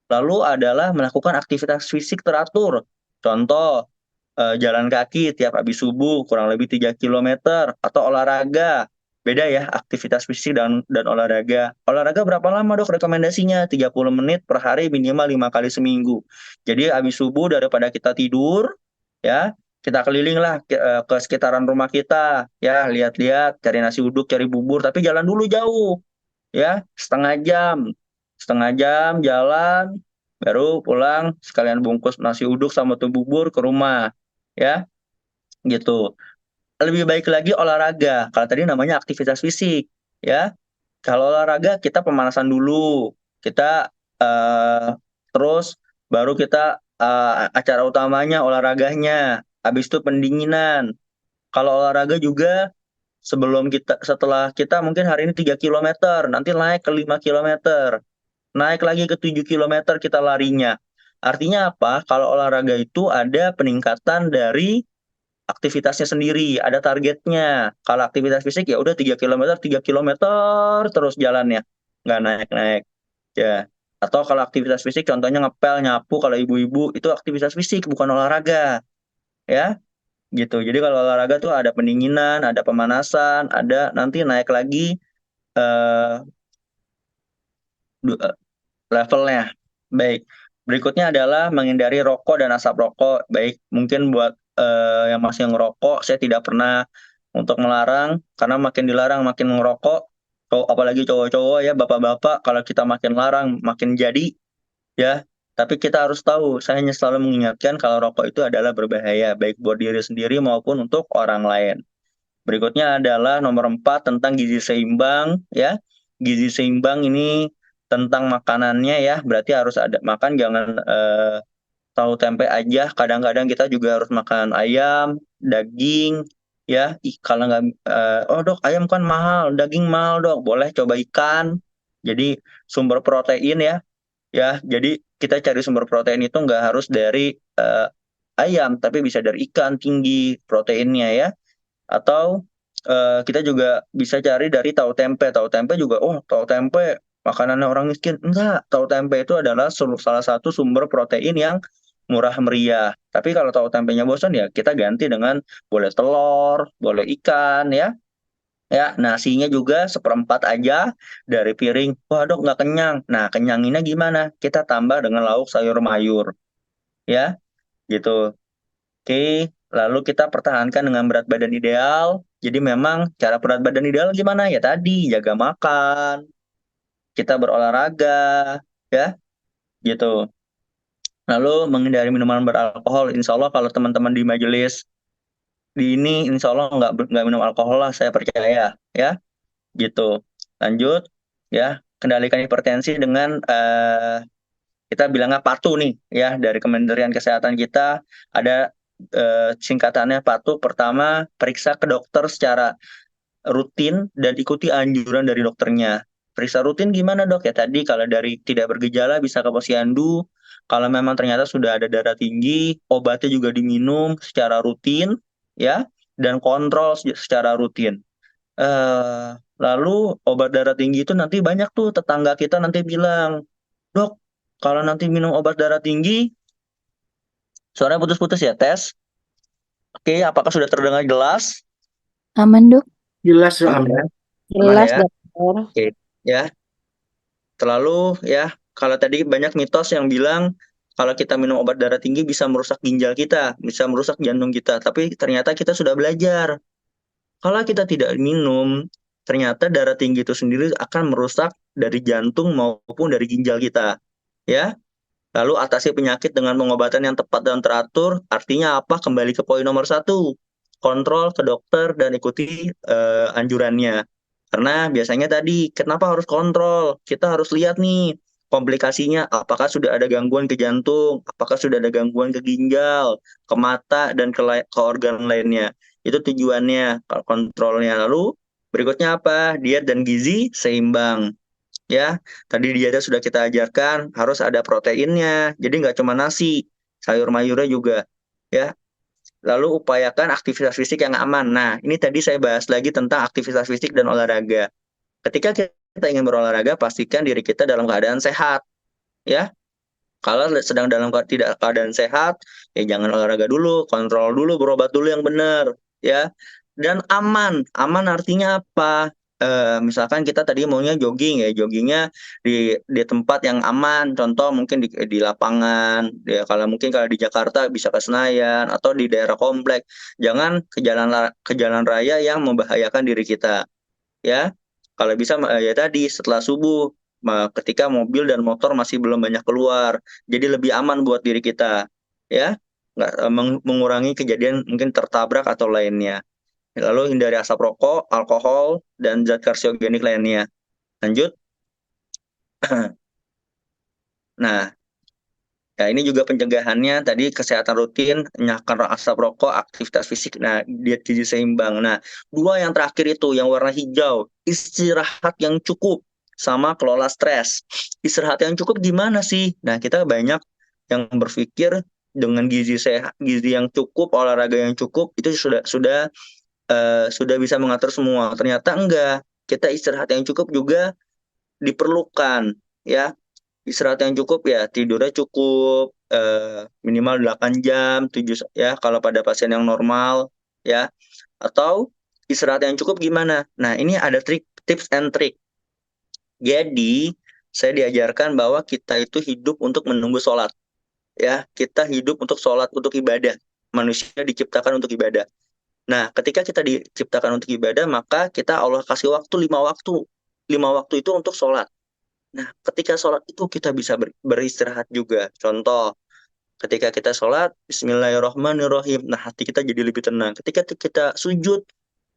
Lalu adalah melakukan aktivitas fisik teratur. Contoh, jalan kaki tiap habis subuh kurang lebih 3 kilometer atau olahraga. Beda ya aktivitas fisik dan olahraga. Olahraga berapa lama dok rekomendasinya? 30 menit per hari minimal 5 kali seminggu. Jadi habis subuh daripada kita tidur, ya kita keliling lah ke sekitaran rumah kita, ya lihat-lihat, cari nasi uduk, cari bubur, tapi jalan dulu jauh, ya setengah jam jalan, baru pulang sekalian bungkus nasi uduk sama tuh bubur ke rumah, ya gitu. Lebih baik lagi olahraga. Kalau tadi namanya aktivitas fisik, ya. Kalau olahraga kita pemanasan dulu, kita terus baru kita acara utamanya olahraganya. Habis itu pendinginan. Kalau olahraga juga setelah kita mungkin hari ini 3 kilometer, nanti naik ke 5 kilometer, naik lagi ke 7 kilometer kita larinya. Artinya apa? Kalau olahraga itu ada peningkatan dari aktivitasnya sendiri, ada targetnya. Kalau aktivitas fisik ya udah 3 kilometer terus jalannya, nggak naik-naik. Ya. Atau kalau aktivitas fisik contohnya ngepel, nyapu, kalau ibu-ibu itu aktivitas fisik bukan olahraga, ya. Gitu. Jadi kalau olahraga tuh ada pendinginan, ada pemanasan, ada nanti naik lagi eh, levelnya. Baik. Berikutnya adalah menghindari rokok dan asap rokok. Baik, mungkin buat yang masih ngerokok, saya tidak pernah untuk melarang, karena makin dilarang makin ngerokok. Apalagi cowok-cowok ya, bapak-bapak, kalau kita makin larang makin jadi, ya. Tapi kita harus tahu, saya hanya selalu mengingatkan kalau rokok itu adalah berbahaya, baik buat diri sendiri maupun untuk orang lain. Berikutnya adalah nomor 4 tentang gizi seimbang, ya. Gizi seimbang ini tentang makanannya ya, berarti harus ada makan, jangan tahu tempe aja. Kadang-kadang kita juga harus makan ayam, daging, ya. Kalau nggak, oh dok ayam kan mahal, daging mahal dok, boleh coba ikan. Jadi sumber protein ya, ya. Jadi kita cari sumber protein itu nggak harus dari ayam, tapi bisa dari ikan tinggi proteinnya ya. Atau kita juga bisa cari dari tahu tempe. Tahu tempe juga, oh tahu tempe makanannya orang miskin. Enggak, tahu tempe itu adalah salah satu sumber protein yang murah meriah. Tapi kalau tahu tempenya bosan ya kita ganti dengan boleh telur, boleh ikan ya. Ya, nasinya juga seperempat aja dari piring. Wah dok nggak kenyang. Nah kenyanginnya gimana? Kita tambah dengan lauk sayur mayur. Ya, gitu. Oke, lalu kita pertahankan dengan berat badan ideal. Jadi memang cara berat badan ideal gimana? Ya tadi, jaga makan, kita berolahraga, ya, gitu. Lalu menghindari minuman beralkohol. Insya Allah kalau teman-teman di majelis di ini, insya Allah nggak minum alkohol lah, saya percaya, ya, gitu. Lanjut, ya, kendalikan hipertensi dengan kita bilangnya PATU nih, ya, dari Kementerian Kesehatan kita ada singkatannya PATU. Pertama, periksa ke dokter secara rutin dan ikuti anjuran dari dokternya. Periksa rutin gimana dok? Ya tadi kalau dari tidak bergejala bisa ke posyandu. Kalau memang ternyata sudah ada darah tinggi, obatnya juga diminum secara rutin, ya, dan kontrol secara rutin. Lalu obat darah tinggi itu nanti banyak tuh tetangga kita nanti bilang, "Dok, kalau nanti minum obat darah tinggi," suaranya putus-putus ya, tes. Oke, apakah sudah terdengar jelas? Aman, Dok? Jelas Aman soalnya. ya? Aman Jelas, ya? Dokter. Oke, ya. Terlalu ya, kalau tadi banyak mitos yang bilang kalau kita minum obat darah tinggi bisa merusak ginjal kita, bisa merusak jantung kita. Tapi ternyata kita sudah belajar. Kalau kita tidak minum, ternyata darah tinggi itu sendiri akan merusak dari jantung maupun dari ginjal kita. Ya, lalu atasi penyakit dengan pengobatan yang tepat dan teratur. Artinya apa? Kembali ke poin nomor 1. Kontrol ke dokter dan ikuti anjurannya. Karena biasanya tadi, kenapa harus kontrol? Kita harus lihat nih komplikasinya. Apakah sudah ada gangguan ke jantung? Apakah sudah ada gangguan ke ginjal, ke mata, dan ke organ lainnya? Itu tujuannya, kontrolnya. Lalu berikutnya apa? Diet dan gizi seimbang. Ya, tadi di dietnya sudah kita ajarkan harus ada proteinnya. Jadi nggak cuma nasi, sayur mayurnya juga. Ya, lalu upayakan aktivitas fisik yang aman. Nah, ini tadi saya bahas lagi tentang aktivitas fisik dan olahraga. Ketika kita ingin berolahraga, pastikan diri kita dalam keadaan sehat. Ya, kalau sedang dalam tidak keadaan sehat, ya jangan olahraga dulu, kontrol dulu, berobat dulu yang benar, ya. Dan aman, aman artinya apa? Misalkan kita tadi maunya jogging ya, joggingnya di tempat yang aman, contoh mungkin di lapangan, ya kalau mungkin kalau di Jakarta bisa ke Senayan atau di daerah komplek, jangan ke jalan raya yang membahayakan diri kita, ya. Kalau bisa ya tadi setelah subuh, ketika mobil dan motor masih belum banyak keluar, jadi lebih aman buat diri kita, ya, nggak mengurangi kejadian mungkin tertabrak atau lainnya. Lalu hindari asap rokok, alkohol, dan zat karsiogenik lainnya. Lanjut. Nah, ya ini juga pencegahannya tadi kesehatan rutin, nyahkan asap rokok, aktivitas fisik, nah diet gizi seimbang. Nah, dua yang terakhir itu yang warna hijau, istirahat yang cukup sama kelola stres. Istirahat yang cukup gimana sih? Nah, kita banyak yang berpikir dengan gizi sehat, gizi yang cukup, olahraga yang cukup itu sudah bisa mengatur semua. Ternyata enggak. Kita istirahat yang cukup juga diperlukan, ya. Istirahat yang cukup ya tidurnya cukup minimal 8 jam 7 ya kalau pada pasien yang normal, ya. Atau istirahat yang cukup gimana? Nah, ini ada tips and trick. Jadi saya diajarkan bahwa kita itu hidup untuk menunggu sholat, ya. Kita hidup untuk sholat, untuk ibadah. Manusia diciptakan untuk ibadah. Nah, ketika kita diciptakan untuk ibadah, maka kita Allah kasih waktu 5 waktu. 5 waktu itu untuk sholat. Nah, ketika sholat itu kita bisa beristirahat juga. Contoh, ketika kita sholat, Bismillahirrahmanirrahim. Nah, hati kita jadi lebih tenang. Ketika kita sujud,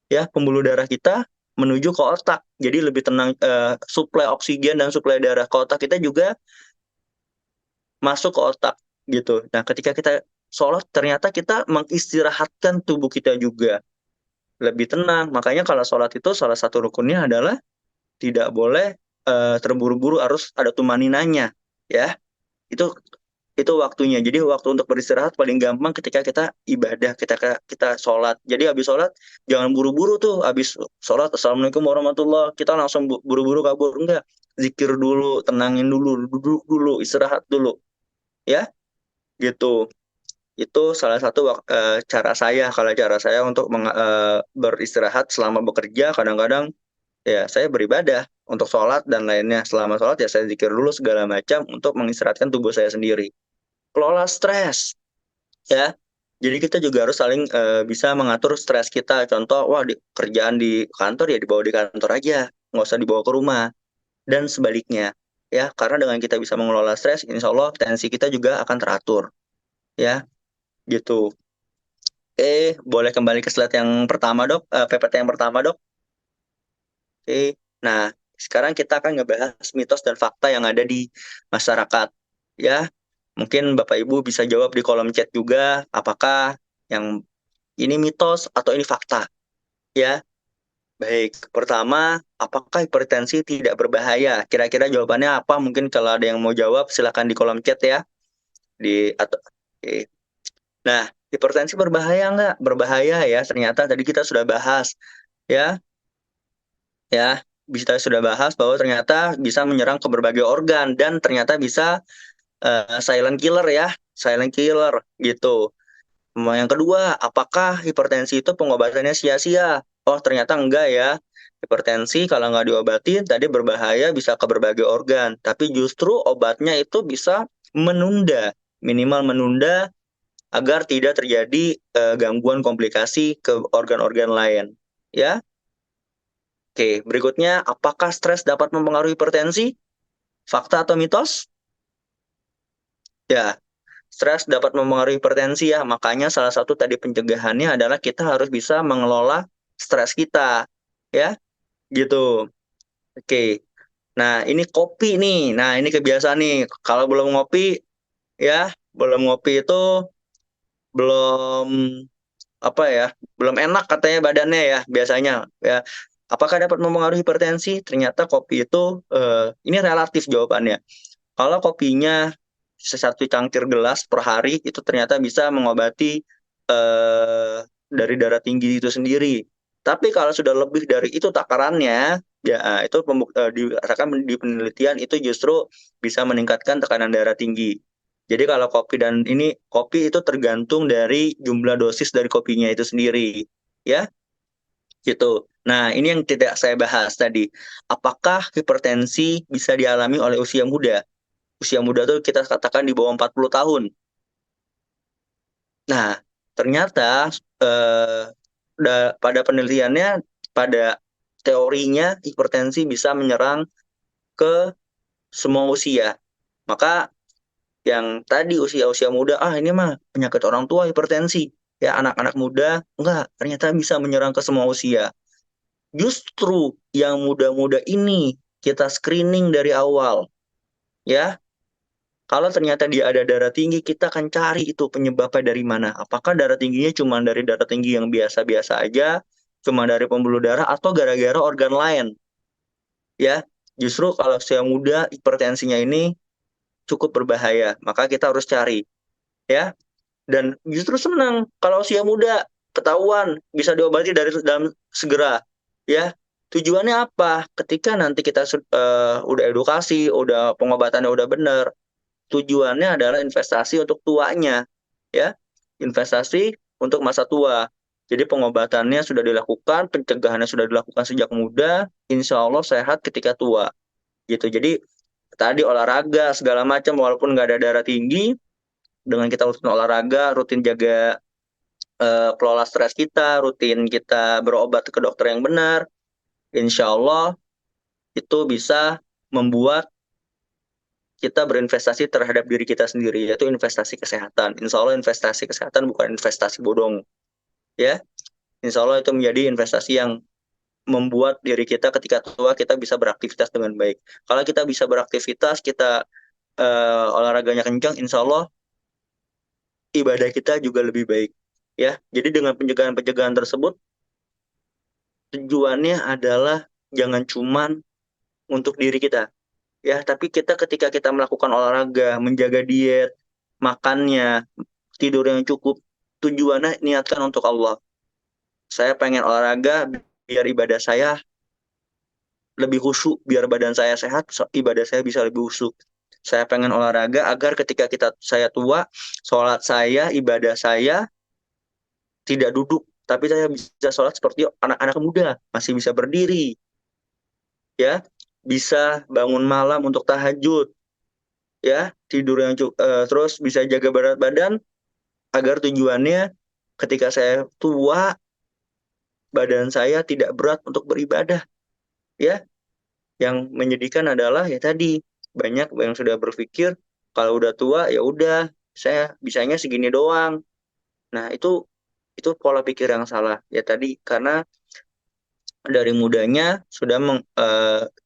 ya, pembuluh darah kita menuju ke otak. Jadi lebih tenang, suplai oksigen dan suplai darah ke otak kita juga masuk ke otak, gitu. Nah, ketika kita sholat, ternyata kita mengistirahatkan tubuh kita juga. Lebih tenang. Makanya kalau sholat itu salah satu rukunnya adalah tidak boleh terburu-buru, harus ada tumaninanya, ya. Itu itu waktunya. Jadi waktu untuk beristirahat paling gampang ketika kita ibadah, kita sholat. Jadi habis sholat jangan buru-buru tuh, habis sholat assalamualaikum warahmatullah kita langsung buru-buru kabur, enggak. Zikir dulu, tenangin dulu, duduk dulu, istirahat dulu, ya, gitu. Itu salah satu cara saya, kalau cara saya untuk beristirahat selama bekerja. Kadang-kadang ya saya beribadah untuk sholat dan lainnya. Selama sholat ya saya zikir dulu segala macam untuk mengistirahatkan tubuh saya sendiri. Kelola stres, ya. Jadi kita juga harus saling bisa mengatur stres kita. Contoh, wah, kerjaan di kantor ya dibawa di kantor aja, nggak usah dibawa ke rumah. Dan sebaliknya, ya. Karena dengan kita bisa mengelola stres, insya Allah tensi kita juga akan teratur, ya. Gitu. Boleh kembali ke slide yang pertama, Dok. PPT yang pertama, Dok. Nah, sekarang kita akan ngebahas mitos dan fakta yang ada di masyarakat. Ya, mungkin Bapak Ibu bisa jawab di kolom chat juga, apakah yang ini mitos atau ini fakta. Ya, baik. Pertama, apakah hipertensi tidak berbahaya? Kira-kira jawabannya apa? Mungkin kalau ada yang mau jawab, silakan di kolom chat ya. Oke. Nah, hipertensi berbahaya nggak? Berbahaya ya. Ternyata tadi kita sudah bahas, ya. Ya, kita sudah bahas bahwa ternyata bisa menyerang ke berbagai organ dan ternyata bisa silent killer ya, silent killer gitu. Yang kedua, apakah hipertensi itu pengobatannya sia-sia? Oh, ternyata enggak ya. Hipertensi kalau nggak diobatin tadi berbahaya bisa ke berbagai organ. Tapi justru obatnya itu bisa menunda, minimal menunda agar tidak terjadi gangguan komplikasi ke organ-organ lain. Ya, oke. Berikutnya, apakah stres dapat mempengaruhi hipertensi? Fakta atau mitos? Ya, stres dapat mempengaruhi hipertensi ya. Makanya salah satu tadi pencegahannya adalah kita harus bisa mengelola stres kita. Ya, gitu. Oke. Nah, ini kopi nih. Nah, ini kebiasaan nih. Kalau belum ngopi, ya, belum ngopi itu belum apa ya, belum enak katanya badannya ya, biasanya. Ya, apakah dapat mempengaruhi hipertensi? Ternyata kopi itu, ini relatif jawabannya. Kalau kopinya satu cangkir gelas per hari itu ternyata bisa mengobati dari darah tinggi itu sendiri. Tapi kalau sudah lebih dari itu takarannya, ya itu dirasakan di penelitian itu justru bisa meningkatkan tekanan darah tinggi. Jadi kalau kopi itu tergantung dari jumlah dosis dari kopinya itu sendiri, ya gitu. Nah, ini yang tidak saya bahas tadi. Apakah hipertensi bisa dialami oleh usia muda? Usia muda tuh kita katakan di bawah 40 tahun. Nah, ternyata eh, pada penelitiannya, pada teorinya hipertensi bisa menyerang ke semua usia. Maka yang tadi usia-usia muda, ini mah penyakit orang tua hipertensi. Ya, anak-anak muda, enggak, ternyata bisa menyerang ke semua usia. Justru yang muda-muda ini kita screening dari awal. Ya, kalau ternyata dia ada darah tinggi, kita akan cari itu penyebabnya dari mana. Apakah darah tingginya cuma dari darah tinggi yang biasa-biasa aja, cuma dari pembuluh darah, atau gara-gara organ lain. Ya, justru kalau usia muda, hipertensinya ini cukup berbahaya. Maka kita harus cari. Ya, dan justru senang kalau usia muda ketahuan bisa diobati dari dalam segera. Ya, tujuannya apa? Ketika nanti kita udah edukasi, udah pengobatannya udah benar, tujuannya adalah investasi untuk tuanya, ya, investasi untuk masa tua. Jadi pengobatannya sudah dilakukan, pencegahannya sudah dilakukan sejak muda, insya Allah sehat ketika tua, gitu. Jadi tadi olahraga segala macam, walaupun nggak ada darah tinggi, dengan kita rutin olahraga, rutin jaga kelola stres kita, rutin kita berobat ke dokter yang benar, insya Allah itu bisa membuat kita berinvestasi terhadap diri kita sendiri, yaitu investasi kesehatan. Insya Allah investasi kesehatan bukan investasi bodong. Ya, insya Allah itu menjadi investasi yang membuat diri kita ketika tua kita bisa beraktivitas dengan baik. Kalau kita bisa beraktivitas, kita olahraganya kencang, insya Allah ibadah kita juga lebih baik. Ya, jadi dengan pencegahan-pencegahan tersebut, tujuannya adalah jangan cuman untuk diri kita, ya, tapi kita ketika kita melakukan olahraga, menjaga diet, makannya, tidur yang cukup, tujuannya niatkan untuk Allah. Saya pengen olahraga biar ibadah saya lebih khusyuk, biar badan saya sehat, ibadah saya bisa lebih khusyuk. Saya pengen olahraga agar ketika saya tua, sholat saya, ibadah saya tidak duduk, tapi saya bisa sholat seperti anak-anak muda, masih bisa berdiri, ya, bisa bangun malam untuk tahajud, ya, tidur yang terus bisa jaga berat badan agar tujuannya ketika saya tua badan saya tidak berat untuk beribadah, ya. Yang menyedihkan adalah ya tadi banyak yang sudah berpikir kalau udah tua ya udah saya bisanya segini doang. Nah, itu pola pikir yang salah ya tadi, karena dari mudanya sudah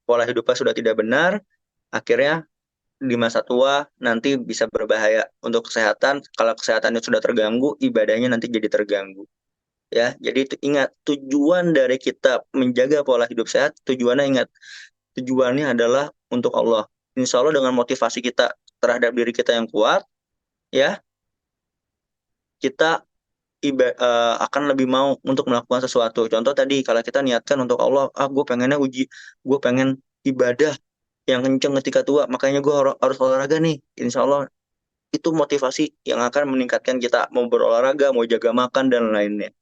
pola hidupnya sudah tidak benar, akhirnya di masa tua nanti bisa berbahaya untuk kesehatan. Kalau kesehatannya sudah terganggu, ibadahnya nanti jadi terganggu. Ya, jadi ingat tujuan dari kita menjaga pola hidup sehat, tujuannya adalah untuk Allah. Insya Allah dengan motivasi kita terhadap diri kita yang kuat, ya, kita akan lebih mau untuk melakukan sesuatu. Contoh tadi kalau kita niatkan untuk Allah, gue pengennya gue pengen ibadah yang kenceng ketika tua, makanya gue harus olahraga nih. Insya Allah itu motivasi yang akan meningkatkan kita mau berolahraga, mau jaga makan dan lainnya.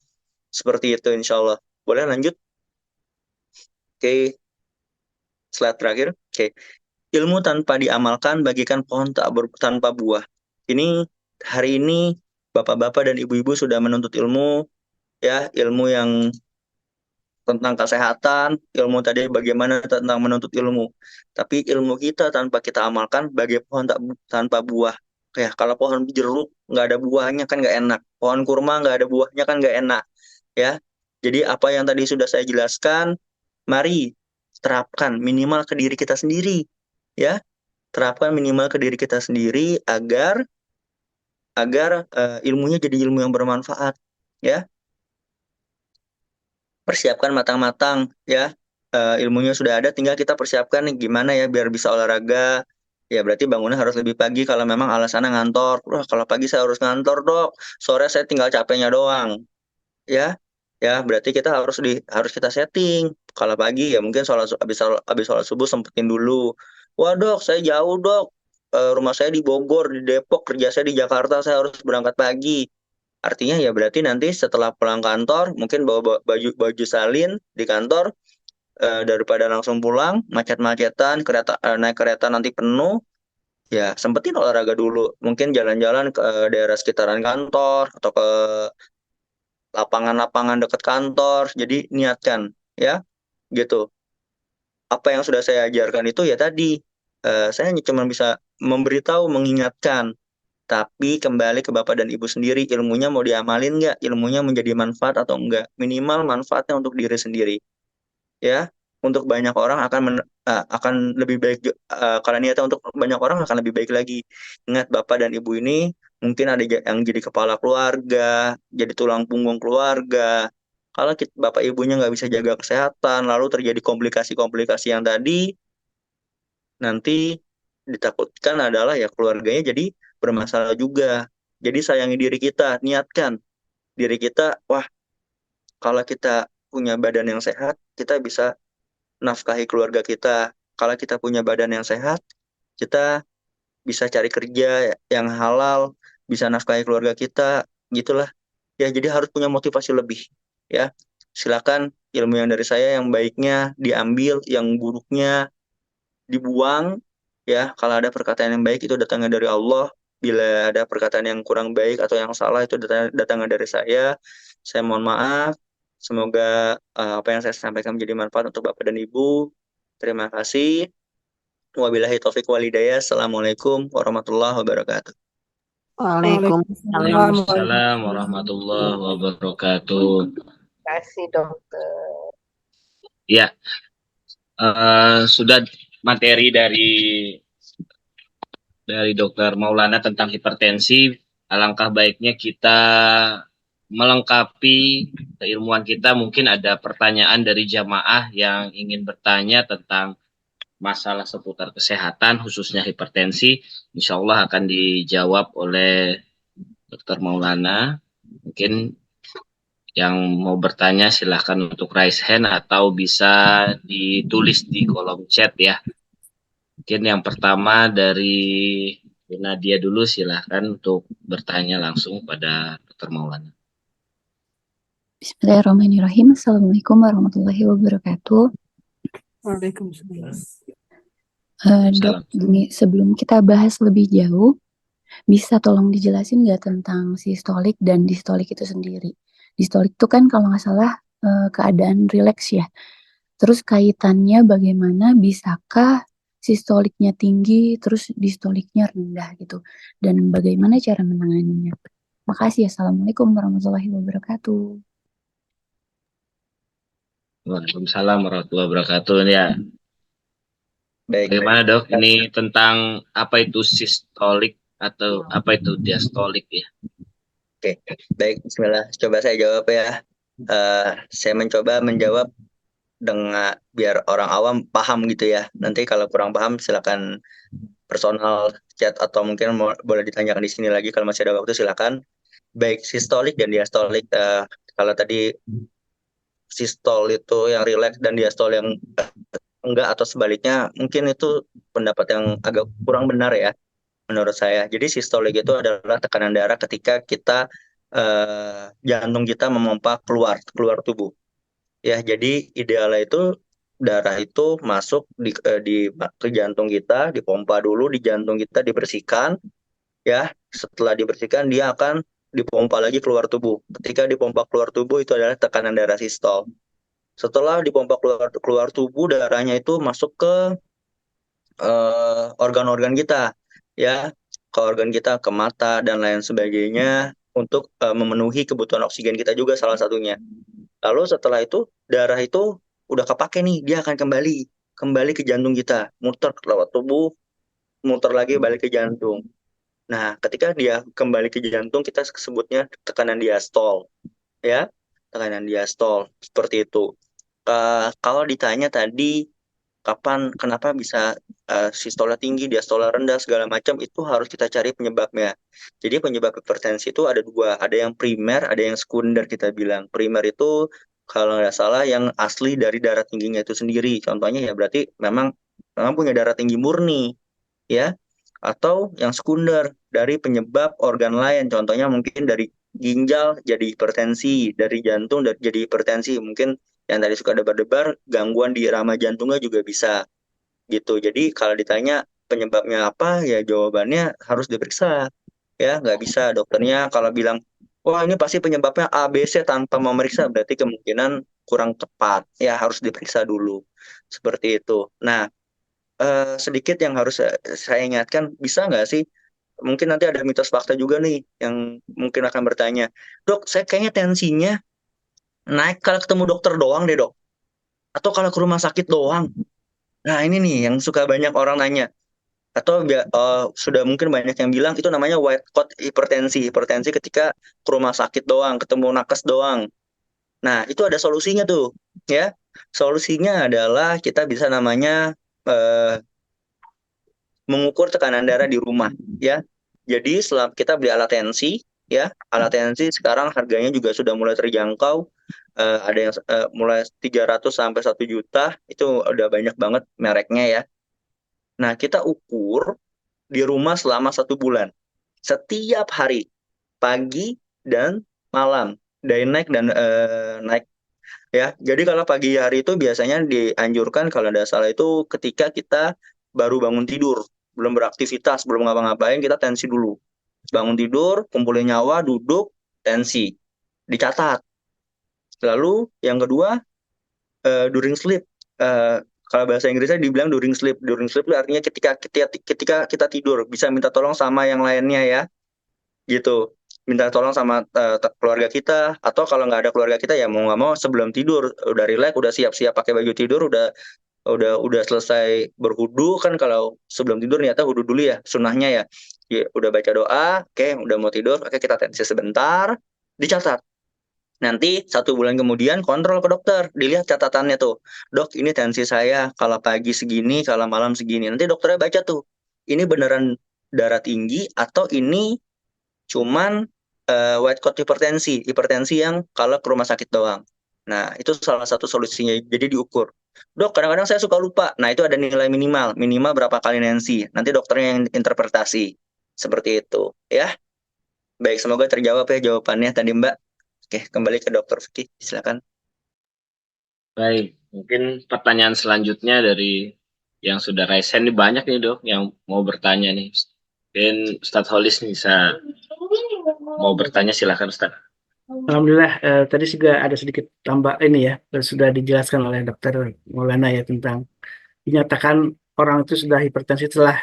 Seperti itu insya Allah. Boleh lanjut? Oke, slide terakhir. Oke, ilmu tanpa diamalkan bagikan pohon tanpa buah. Ini hari ini bapak-bapak dan ibu-ibu sudah menuntut ilmu, ya, ilmu yang tentang kesehatan, ilmu tadi bagaimana tentang menuntut ilmu. Tapi ilmu kita tanpa kita amalkan bagai pohon tanpa buah. Kayak kalau pohon jeruk nggak ada buahnya kan nggak enak. Pohon kurma nggak ada buahnya kan nggak enak. Ya, jadi apa yang tadi sudah saya jelaskan, mari terapkan minimal ke diri kita sendiri. Ya, terapkan minimal ke diri kita sendiri agar ilmunya jadi ilmu yang bermanfaat. Ya, persiapkan matang-matang ya. Ilmunya sudah ada, tinggal kita persiapkan nih gimana ya biar bisa olahraga. Ya berarti bangunnya harus lebih pagi kalau memang alasannya ngantor. Wah, kalau pagi saya harus ngantor, Dok. Sore saya tinggal capeknya doang. Ya. Ya, berarti kita harus kita setting. Kalau pagi ya mungkin habis sholat subuh sempetin dulu. Wah, Dok, saya jauh, Dok. Rumah saya di Bogor, di Depok, kerja saya di Jakarta, saya harus berangkat pagi. Artinya ya berarti nanti setelah pulang kantor mungkin bawa baju salin di kantor, daripada langsung pulang macet-macetan naik kereta nanti penuh, ya sempetin olahraga dulu, mungkin jalan-jalan ke daerah sekitaran kantor atau ke lapangan-lapangan dekat kantor. Jadi niatkan ya gitu. Apa yang sudah saya ajarkan itu ya tadi, saya hanya cuma bisa memberitahu, mengingatkan. Tapi kembali ke Bapak dan Ibu sendiri, ilmunya mau diamalin nggak? Ilmunya menjadi manfaat atau enggak? Minimal manfaatnya untuk diri sendiri. Ya, untuk banyak orang akan lebih baik. Kalau niatnya untuk banyak orang akan lebih baik lagi. Ingat, Bapak dan Ibu ini mungkin ada yang jadi kepala keluarga, jadi tulang punggung keluarga. Kalau Bapak Ibunya nggak bisa jaga kesehatan, lalu terjadi komplikasi-komplikasi yang tadi, nanti ditakutkan adalah ya keluarganya jadi bermasalah juga. Jadi sayangi diri kita, niatkan diri kita, wah kalau kita punya badan yang sehat, kita bisa nafkahi keluarga kita. Kalau kita punya badan yang sehat, kita bisa cari kerja yang halal, bisa nafkahi keluarga kita, gitulah. Ya, jadi harus punya motivasi lebih. Ya, silakan ilmu yang dari saya yang baiknya diambil, yang buruknya dibuang. Ya, kalau ada perkataan yang baik itu datangnya dari Allah. Bila ada perkataan yang kurang baik atau yang salah itu datangnya dari saya. Saya mohon maaf. Semoga apa yang saya sampaikan menjadi manfaat untuk Bapak dan Ibu. Terima kasih. Wabillahi taufik walhidayah. Assalamualaikum warahmatullahi wabarakatuh. Waalaikumsalam. Waalaikumsalam warahmatullahi wabarakatuh. Terima kasih dokter. Ya, sudah materi dari Dokter Maulana tentang hipertensi. Alangkah baiknya kita melengkapi keilmuan kita. Mungkin ada pertanyaan dari jamaah yang ingin bertanya tentang masalah seputar kesehatan, khususnya hipertensi. Insya Allah akan dijawab oleh Dokter Maulana. Mungkin yang mau bertanya silahkan untuk raise hand atau bisa ditulis di kolom chat ya. Mungkin yang pertama dari Nadia dulu, silahkan untuk bertanya langsung pada Dr. Maulana. Bismillahirrahmanirrahim. Assalamualaikum warahmatullahi wabarakatuh. Waalaikumsalam. Dok, gini, sebelum kita bahas lebih jauh, bisa tolong dijelasin nggak tentang sistolik dan distolik itu sendiri? Distolik itu kan kalau nggak salah keadaan rileks ya. Terus kaitannya bagaimana, bisakah sistoliknya tinggi, terus distoliknya rendah gitu? Dan bagaimana cara menanganinya? Makasih. Assalamualaikum warahmatullahi wabarakatuh. Waalaikumsalam warahmatullahi wabarakatuh. Ya, Baik. bagaimana dok? Ini tentang apa itu sistolik atau apa itu diastolik ya? Oke, baik. Bismillah. Coba saya jawab ya. Saya mencoba menjawab dengan biar orang awam paham gitu ya. Nanti kalau kurang paham silakan personal chat atau mungkin boleh ditanyakan di sini lagi kalau masih ada waktu, silakan. baik sistolik dan diastolik. Kalau tadi sistol itu yang rileks dan diastol yang enggak atau sebaliknya, mungkin itu pendapat yang agak kurang benar ya menurut saya. Jadi sistolik itu adalah tekanan darah ketika kita jantung kita memompa keluar tubuh. Ya, jadi idealnya itu darah itu masuk ke jantung kita, dipompa dulu di jantung kita, dibersihkan. Ya, setelah dibersihkan dia akan dipompa lagi keluar tubuh. Ketika dipompa keluar tubuh itu adalah tekanan darah sistol. Setelah dipompa keluar tubuh, darahnya itu masuk ke organ-organ kita, ya, ke organ kita, ke mata dan lain sebagainya untuk memenuhi kebutuhan oksigen kita juga salah satunya. Lalu setelah itu darah itu udah kepake nih, dia akan kembali ke jantung kita, muter lewat tubuh, muter lagi balik ke jantung. Nah, ketika dia kembali ke jantung, kita sebutnya tekanan diastol, ya, tekanan diastol seperti itu. Kalau ditanya tadi kenapa bisa sistola tinggi, diastola rendah segala macam, itu harus kita cari penyebabnya. Jadi penyebab hipertensi itu ada dua, ada yang primer, ada yang sekunder kita bilang. Primer itu kalau nggak salah yang asli dari darah tingginya itu sendiri. Contohnya ya berarti memang punya darah tinggi murni, ya. Atau yang sekunder dari penyebab organ lain. Contohnya mungkin dari ginjal jadi hipertensi, dari jantung jadi hipertensi. Mungkin yang tadi suka debar-debar, gangguan di irama jantungnya juga bisa gitu. Jadi kalau ditanya penyebabnya apa, ya jawabannya harus diperiksa. Ya, nggak bisa dokternya kalau bilang, wah ini pasti penyebabnya A, B, C tanpa memeriksa, berarti kemungkinan kurang tepat. Ya, harus diperiksa dulu. Seperti itu. Nah, sedikit yang harus saya ingatkan, bisa nggak sih? Mungkin nanti ada mitos fakta juga nih yang mungkin akan bertanya, dok, saya kayaknya tensinya naik kalau ketemu dokter doang deh dok, atau kalau ke rumah sakit doang. Nah ini nih yang suka banyak orang nanya, atau sudah mungkin banyak yang bilang itu namanya white coat hipertensi, hipertensi ketika ke rumah sakit doang, ketemu nakes doang. Nah itu ada solusinya tuh, ya. Solusinya adalah kita bisa namanya mengukur tekanan darah di rumah, ya. Jadi setelah kita beli alat tensi, ya, alat tensi sekarang harganya juga sudah mulai terjangkau. Ada yang mulai 300 sampai 1 juta, itu udah banyak banget mereknya ya. Nah, kita ukur di rumah selama 1 bulan. Setiap hari, pagi dan malam, day naik dan naik ya. Jadi kalau pagi hari itu biasanya dianjurkan kalau tidak salah itu ketika kita baru bangun tidur, belum beraktivitas, belum ngapa-ngapain, kita tensi dulu. Bangun tidur, kumpulin nyawa, duduk, tensi. Dicatat. Lalu yang kedua, during sleep. Kalau bahasa Inggrisnya dibilang during sleep. During sleep itu artinya ketika kita tidur, bisa minta tolong sama yang lainnya ya. Gitu. Minta tolong sama keluarga kita, atau kalau nggak ada keluarga kita ya mau nggak mau sebelum tidur udah relax, udah siap-siap pakai baju tidur, udah selesai berwudu kan. Kalau sebelum tidur niatnya wudu dulu ya, sunnahnya ya. Ya udah baca doa, oke, udah mau tidur, oke, kita tensi sebentar, dicatat. Nanti 1 bulan kemudian kontrol ke dokter, dilihat catatannya tuh, dok ini tensi saya kalau pagi segini, kalau malam segini. Nanti dokternya baca tuh, ini beneran darah tinggi atau ini cuman white coat hipertensi, hipertensi yang kalau ke rumah sakit doang. Nah, itu salah satu solusinya. Jadi diukur. Dok, kadang-kadang saya suka lupa. Nah, itu ada nilai minimal berapa kali nensi. Nanti dokternya yang interpretasi. Seperti itu, ya. Baik, semoga terjawab ya jawabannya tadi, Mbak. Oke, kembali ke Dokter Vicky, silakan. Baik, mungkin pertanyaan selanjutnya dari yang sudah raise hand ini banyak nih dok yang mau bertanya nih. Dan Ustadz Holis nih bisa mau bertanya, silakan Ustadz. Alhamdulillah, tadi juga ada sedikit tambah ini ya, sudah dijelaskan oleh Dokter Maulana ya tentang dinyatakan orang itu sudah hipertensi setelah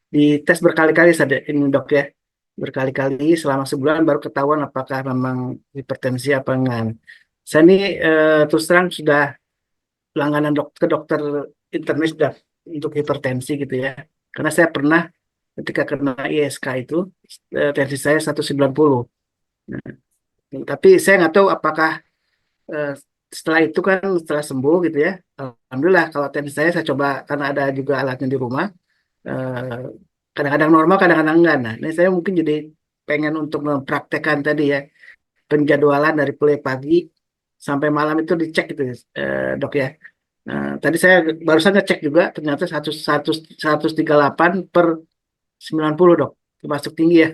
dites berkali-kali saja ini dok ya, berkali-kali selama sebulan baru ketahuan apakah memang hipertensi apa enggak. Saya ini terus terang sudah langganan ke dokter internis untuk hipertensi gitu ya, karena saya pernah ketika kena ISK itu tensi saya 190. Nah, tapi saya nggak tahu apakah eh, setelah itu kan setelah sembuh gitu ya, alhamdulillah kalau tensi saya coba karena ada juga alatnya di rumah, eh, kadang-kadang normal kadang-kadang enggak. Nah ini saya mungkin jadi pengen untuk mempraktekkan tadi ya, penjadwalan dari mulai pagi sampai malam itu dicek gitu ya, dok ya. Nah, tadi saya barusan ngecek juga, ternyata 138 per 90 dok, termasuk tinggi ya.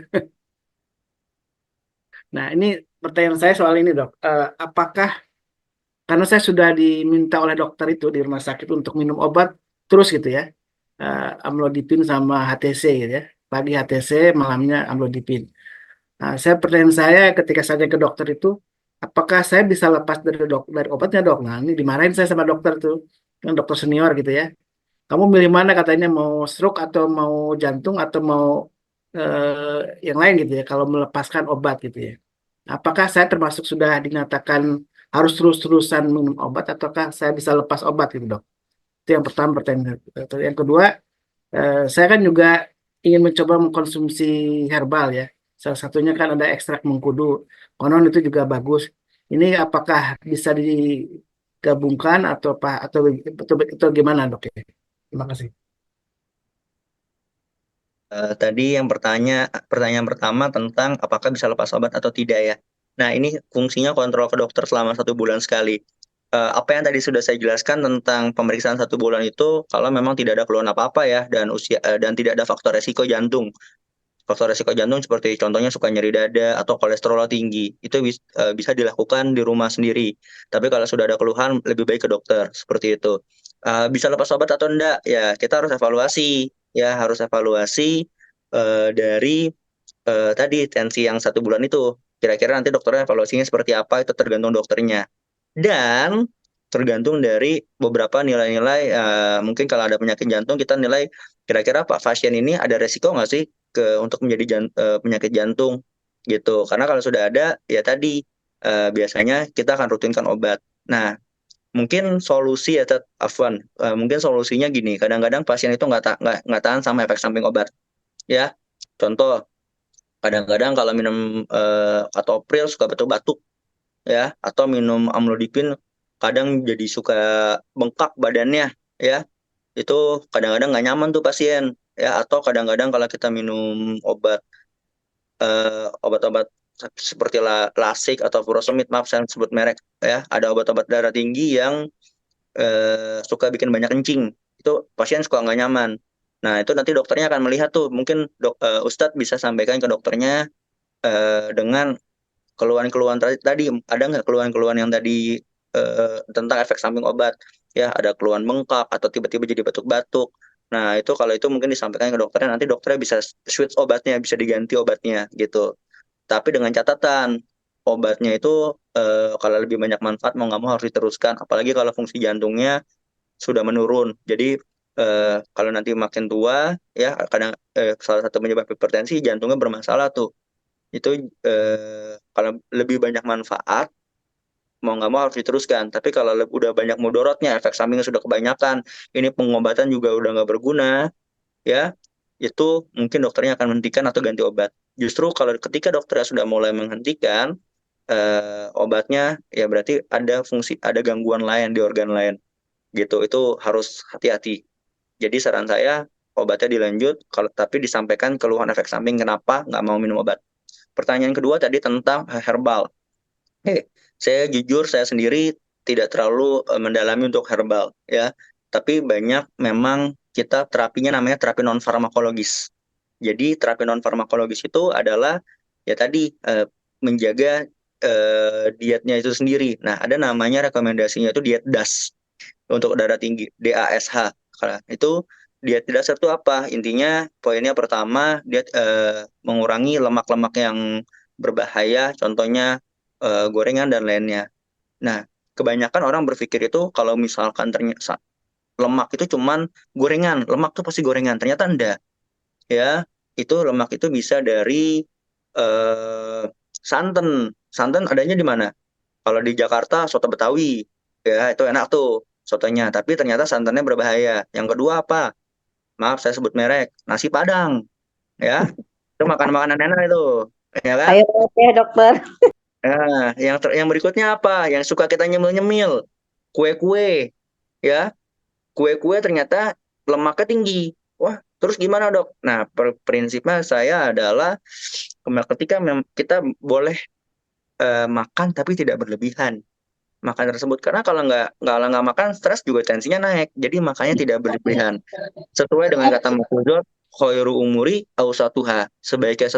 Nah, ini pertanyaan saya soal ini dok. Apakah karena saya sudah diminta oleh dokter itu di rumah sakit untuk minum obat terus gitu ya, amlodipin sama HTC gitu ya, pagi HTC, malamnya amlodipin. Nah, pertanyaan saya ketika saya ke dokter itu, apakah saya bisa lepas dari obatnya dok? Nah, ini dimarahin saya sama dokter tuh, kan dokter senior gitu ya. Kamu milih mana katanya, mau stroke atau mau jantung atau mau yang lain gitu ya, kalau melepaskan obat gitu ya. Apakah saya termasuk sudah dinyatakan harus terus-terusan minum obat ataukah saya bisa lepas obat gitu dok? Itu yang pertama pertanyaan. Yang kedua, saya kan juga ingin mencoba mengkonsumsi herbal ya. Salah satunya kan ada ekstrak mengkudu. Konon itu juga bagus. Ini apakah bisa digabungkan atau apa atau gimana dok ya? Terima kasih. Tadi yang pertanyaan pertama tentang apakah bisa lepas obat atau tidak ya. Nah, ini fungsinya kontrol ke dokter selama 1 bulan sekali. Apa yang tadi sudah saya jelaskan tentang pemeriksaan 1 bulan itu, kalau memang tidak ada keluhan apa-apa ya, dan dan tidak ada faktor resiko jantung. Faktor resiko jantung seperti contohnya suka nyeri dada atau kolesterol tinggi, itu bisa dilakukan di rumah sendiri. Tapi kalau sudah ada keluhan, lebih baik ke dokter, seperti itu. Bisa lepas obat atau enggak? Ya, kita harus evaluasi. Ya, harus evaluasi dari tadi tensi yang 1 bulan itu. Kira-kira nanti dokternya evaluasinya seperti apa, itu tergantung dokternya. Dan tergantung dari beberapa nilai-nilai, mungkin kalau ada penyakit jantung, kita nilai kira-kira Pak pasien ini ada resiko nggak sih untuk menjadi penyakit jantung gitu. Karena kalau sudah ada, ya tadi biasanya kita akan rutinkan obat. Nah, mungkin solusi ya, Afwan, mungkin solusinya gini, kadang-kadang pasien itu nggak tahan sama efek samping obat. Ya, contoh, kadang-kadang kalau minum Atopril suka batuk-batuk, ya, atau minum amlodipin kadang jadi suka bengkak badannya, ya, itu kadang-kadang nggak nyaman tuh pasien, ya. Atau kadang-kadang kalau kita minum obat-obat seperti Lasix atau furosemid, maaf saya sebut merek, ya, ada obat-obat darah tinggi yang suka bikin banyak kencing, itu pasien suka nggak nyaman. Nah, itu nanti dokternya akan melihat tuh, mungkin Ustadz bisa sampaikan ke dokternya dengan keluhan-keluhan tadi, ada nggak keluhan-keluhan yang tadi tentang efek samping obat, ya, ada keluhan bengkak atau tiba-tiba jadi batuk-batuk. Nah, itu kalau itu mungkin disampaikan ke dokternya, nanti dokternya bisa switch obatnya, bisa diganti obatnya gitu. Tapi dengan catatan, obatnya itu kalau lebih banyak manfaat mau nggak mau harus diteruskan, apalagi kalau fungsi jantungnya sudah menurun. Jadi kalau nanti makin tua, ya, kadang salah satu penyebab hipertensi jantungnya bermasalah tuh. Itu kalau lebih banyak manfaat, mau nggak mau harus diteruskan. Tapi kalau udah banyak mudorotnya, efek sampingnya sudah kebanyakan, ini pengobatan juga udah nggak berguna, ya, itu mungkin dokternya akan menghentikan atau ganti obat. Justru kalau ketika dokternya sudah mulai menghentikan obatnya, ya berarti ada gangguan lain di organ lain, gitu. Itu harus hati-hati. Jadi saran saya, obatnya dilanjut, kalau tapi disampaikan keluhan efek samping kenapa nggak mau minum obat. Pertanyaan kedua tadi tentang herbal. Saya jujur, saya sendiri tidak terlalu mendalami untuk herbal, ya. Tapi banyak memang kita terapinya namanya terapi non farmakologis. Jadi terapi non farmakologis itu adalah ya tadi menjaga dietnya itu sendiri. Nah, ada namanya rekomendasinya itu diet DAS untuk darah tinggi, DASH. Itu diet dasar itu apa? Intinya poinnya pertama, diet mengurangi lemak-lemak yang berbahaya, contohnya gorengan dan lainnya. Nah, kebanyakan orang berpikir itu kalau misalkan ternyata lemak itu cuman gorengan, lemak itu pasti gorengan. Ternyata enggak, ya. Itu lemak itu bisa dari santan. Santan adanya di mana? Kalau di Jakarta, soto Betawi, ya, itu enak tuh sotonya. Tapi ternyata santannya berbahaya. Yang kedua apa? Maaf, saya sebut merek, nasi Padang, ya. Itu makan-makanan enak itu, ya kan? Ayo ya dokter. Nah, yang berikutnya apa? Yang suka kita nyemil-nyemil, kue-kue, ya. Kue-kue ternyata lemaknya tinggi. Wah, terus gimana dok? Nah, prinsipnya saya adalah ketika kita boleh makan tapi tidak berlebihan makan tersebut, karena kalau nggak makan stres juga tensinya naik, jadi makanya tidak berlebihan. Sesuai dengan kata Mas Uzur, khairu umuri ausatuha, sebaiknya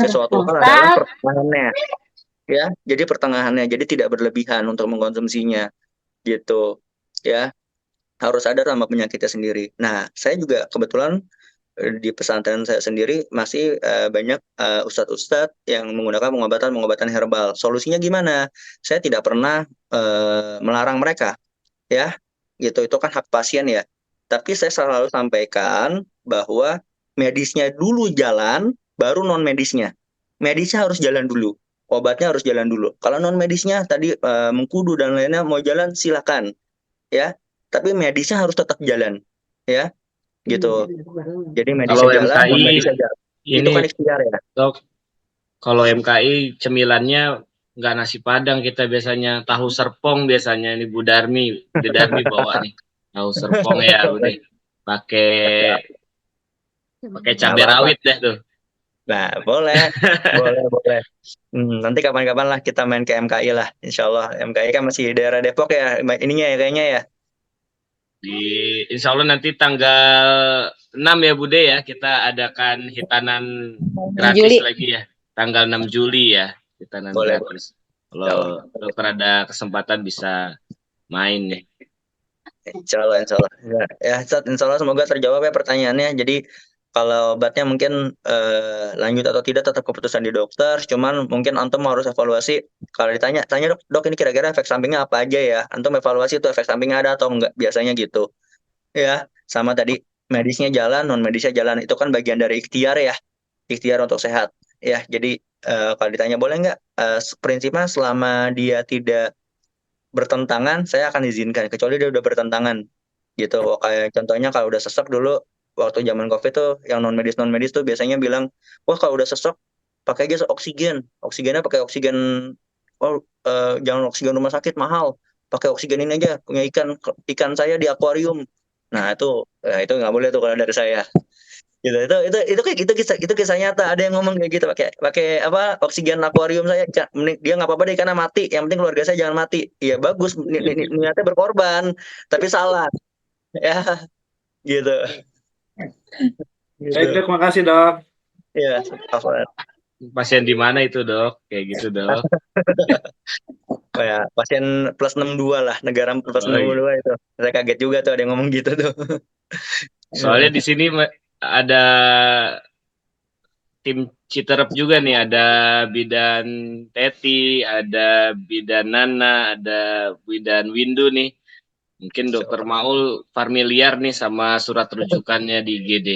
suatu hal adalah pertengahannya, ya. Jadi pertengahannya, jadi tidak berlebihan untuk mengkonsumsinya, gitu, ya. Harus sadar sama penyakitnya sendiri. Nah, saya juga kebetulan di pesantren saya sendiri masih banyak ustadz-ustadz yang menggunakan pengobatan herbal. Solusinya gimana? Saya tidak pernah melarang mereka, ya, gitu. Itu kan hak pasien ya. Tapi saya selalu sampaikan bahwa medisnya dulu jalan, baru non medisnya. Medisnya harus jalan dulu, obatnya harus jalan dulu. Kalau non medisnya tadi mengkudu dan lainnya mau jalan silakan, ya. Tapi medisnya harus tetap jalan, ya, gitu. Jadi Kalau medisnya jalan, non MKI medisnya jalan. Itu ini kan ikhtiar ya. dok, kalau MKI cemilannya nggak nasi Padang, kita biasanya tahu serpong, biasanya ini Bu Darmi bawa nih tahu serpong ya udah pakai Nggak cabai apa-apa. rawit deh tuh. Nah, boleh, boleh. Nanti kapan-kapan lah kita main ke MKI lah, insya Allah. MKI kan masih di daerah Depok ya, ininya ya kayaknya ya. Di Insya Allah nanti tanggal 6 ya Bude ya, kita adakan hitanan gratis Juli. lagi ya. Tanggal 6 Juli ya, hitanan Boleh, gratis. Kalau dokter ada kesempatan bisa main nih. insya Allah. Ya, Ustadz, insya Allah semoga terjawab ya pertanyaannya. Jadi kalau obatnya mungkin lanjut atau tidak tetap keputusan di dokter. Cuman mungkin antum harus evaluasi. Kalau tanya dok ini kira-kira efek sampingnya apa aja ya? Antum evaluasi itu efek sampingnya ada atau enggak, biasanya gitu. Ya, sama tadi medisnya jalan, non medisnya jalan. Itu kan bagian dari ikhtiar ya, ikhtiar untuk sehat. Ya, jadi kalau ditanya boleh nggak, prinsipnya selama dia tidak bertentangan, saya akan izinkan. Kecuali dia udah bertentangan, gitu. Kayak contohnya kalau udah sesek dulu, waktu zaman COVID tuh, yang non medis tuh biasanya bilang, wah kalau udah sesek pakai aja oksigen. Oksigennya pakai oksigen, oh jangan oksigen rumah sakit mahal. Pakai oksigen ini aja, punya ikan saya di akuarium. Nah itu nggak boleh tuh kalau dari saya. Gitu, itu kayak gitu, kisah nyata, ada yang ngomong kayak gitu, pakai apa, oksigen akuarium saya, dia nggak apa-apa deh karena mati, yang penting keluarga saya jangan mati. Iya bagus, niatnya berkorban, tapi salah, ya, gitu, Baik gitu, dok, makasih dok. ya. Apa Pasien di mana itu dok? Kayak gitu dok. ya, pasien plus 62 lah, negara plus Oh, iya. 62 itu, saya kaget juga tuh ada yang ngomong gitu tuh. Soalnya di sini ada tim Citerep juga nih, ada bidan Teti, ada bidan Nana, ada bidan Windu nih. Mungkin dokter Maul familiar nih sama surat rujukannya di IGD.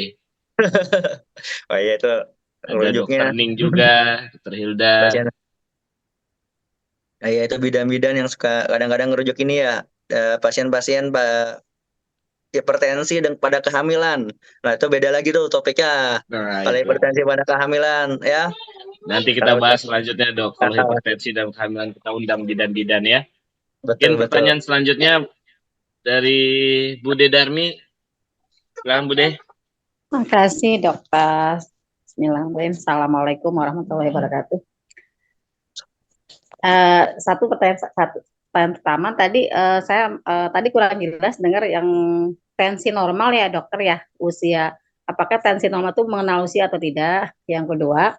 Oh iya itu Ada rujuknya dokter Ning juga, dokter Hilda. pasien. Nah, ya itu bidan-bidan yang suka kadang-kadang ngerujuk ini ya, pasien-pasien hipertensi dan pada kehamilan. Nah, itu beda lagi tuh topiknya. Nah, Kalau itu. hipertensi pada kehamilan, ya. Nanti kita Kalau bahas selanjutnya dok. Kalau ah, hipertensi dan kehamilan kita undang bidan-bidan ya. Mungkin betul betul. pertanyaan selanjutnya dari Bude Darmi. Silakan Bude. Makasih dokter. Bismillahirrahmanirrahim. Assalamualaikum warahmatullahi wabarakatuh. Satu pertanyaan pertama tadi saya tadi kurang jelas dengar yang tensi normal ya dokter ya, usia. Apakah tensi normal itu mengenal usia atau tidak? Yang kedua,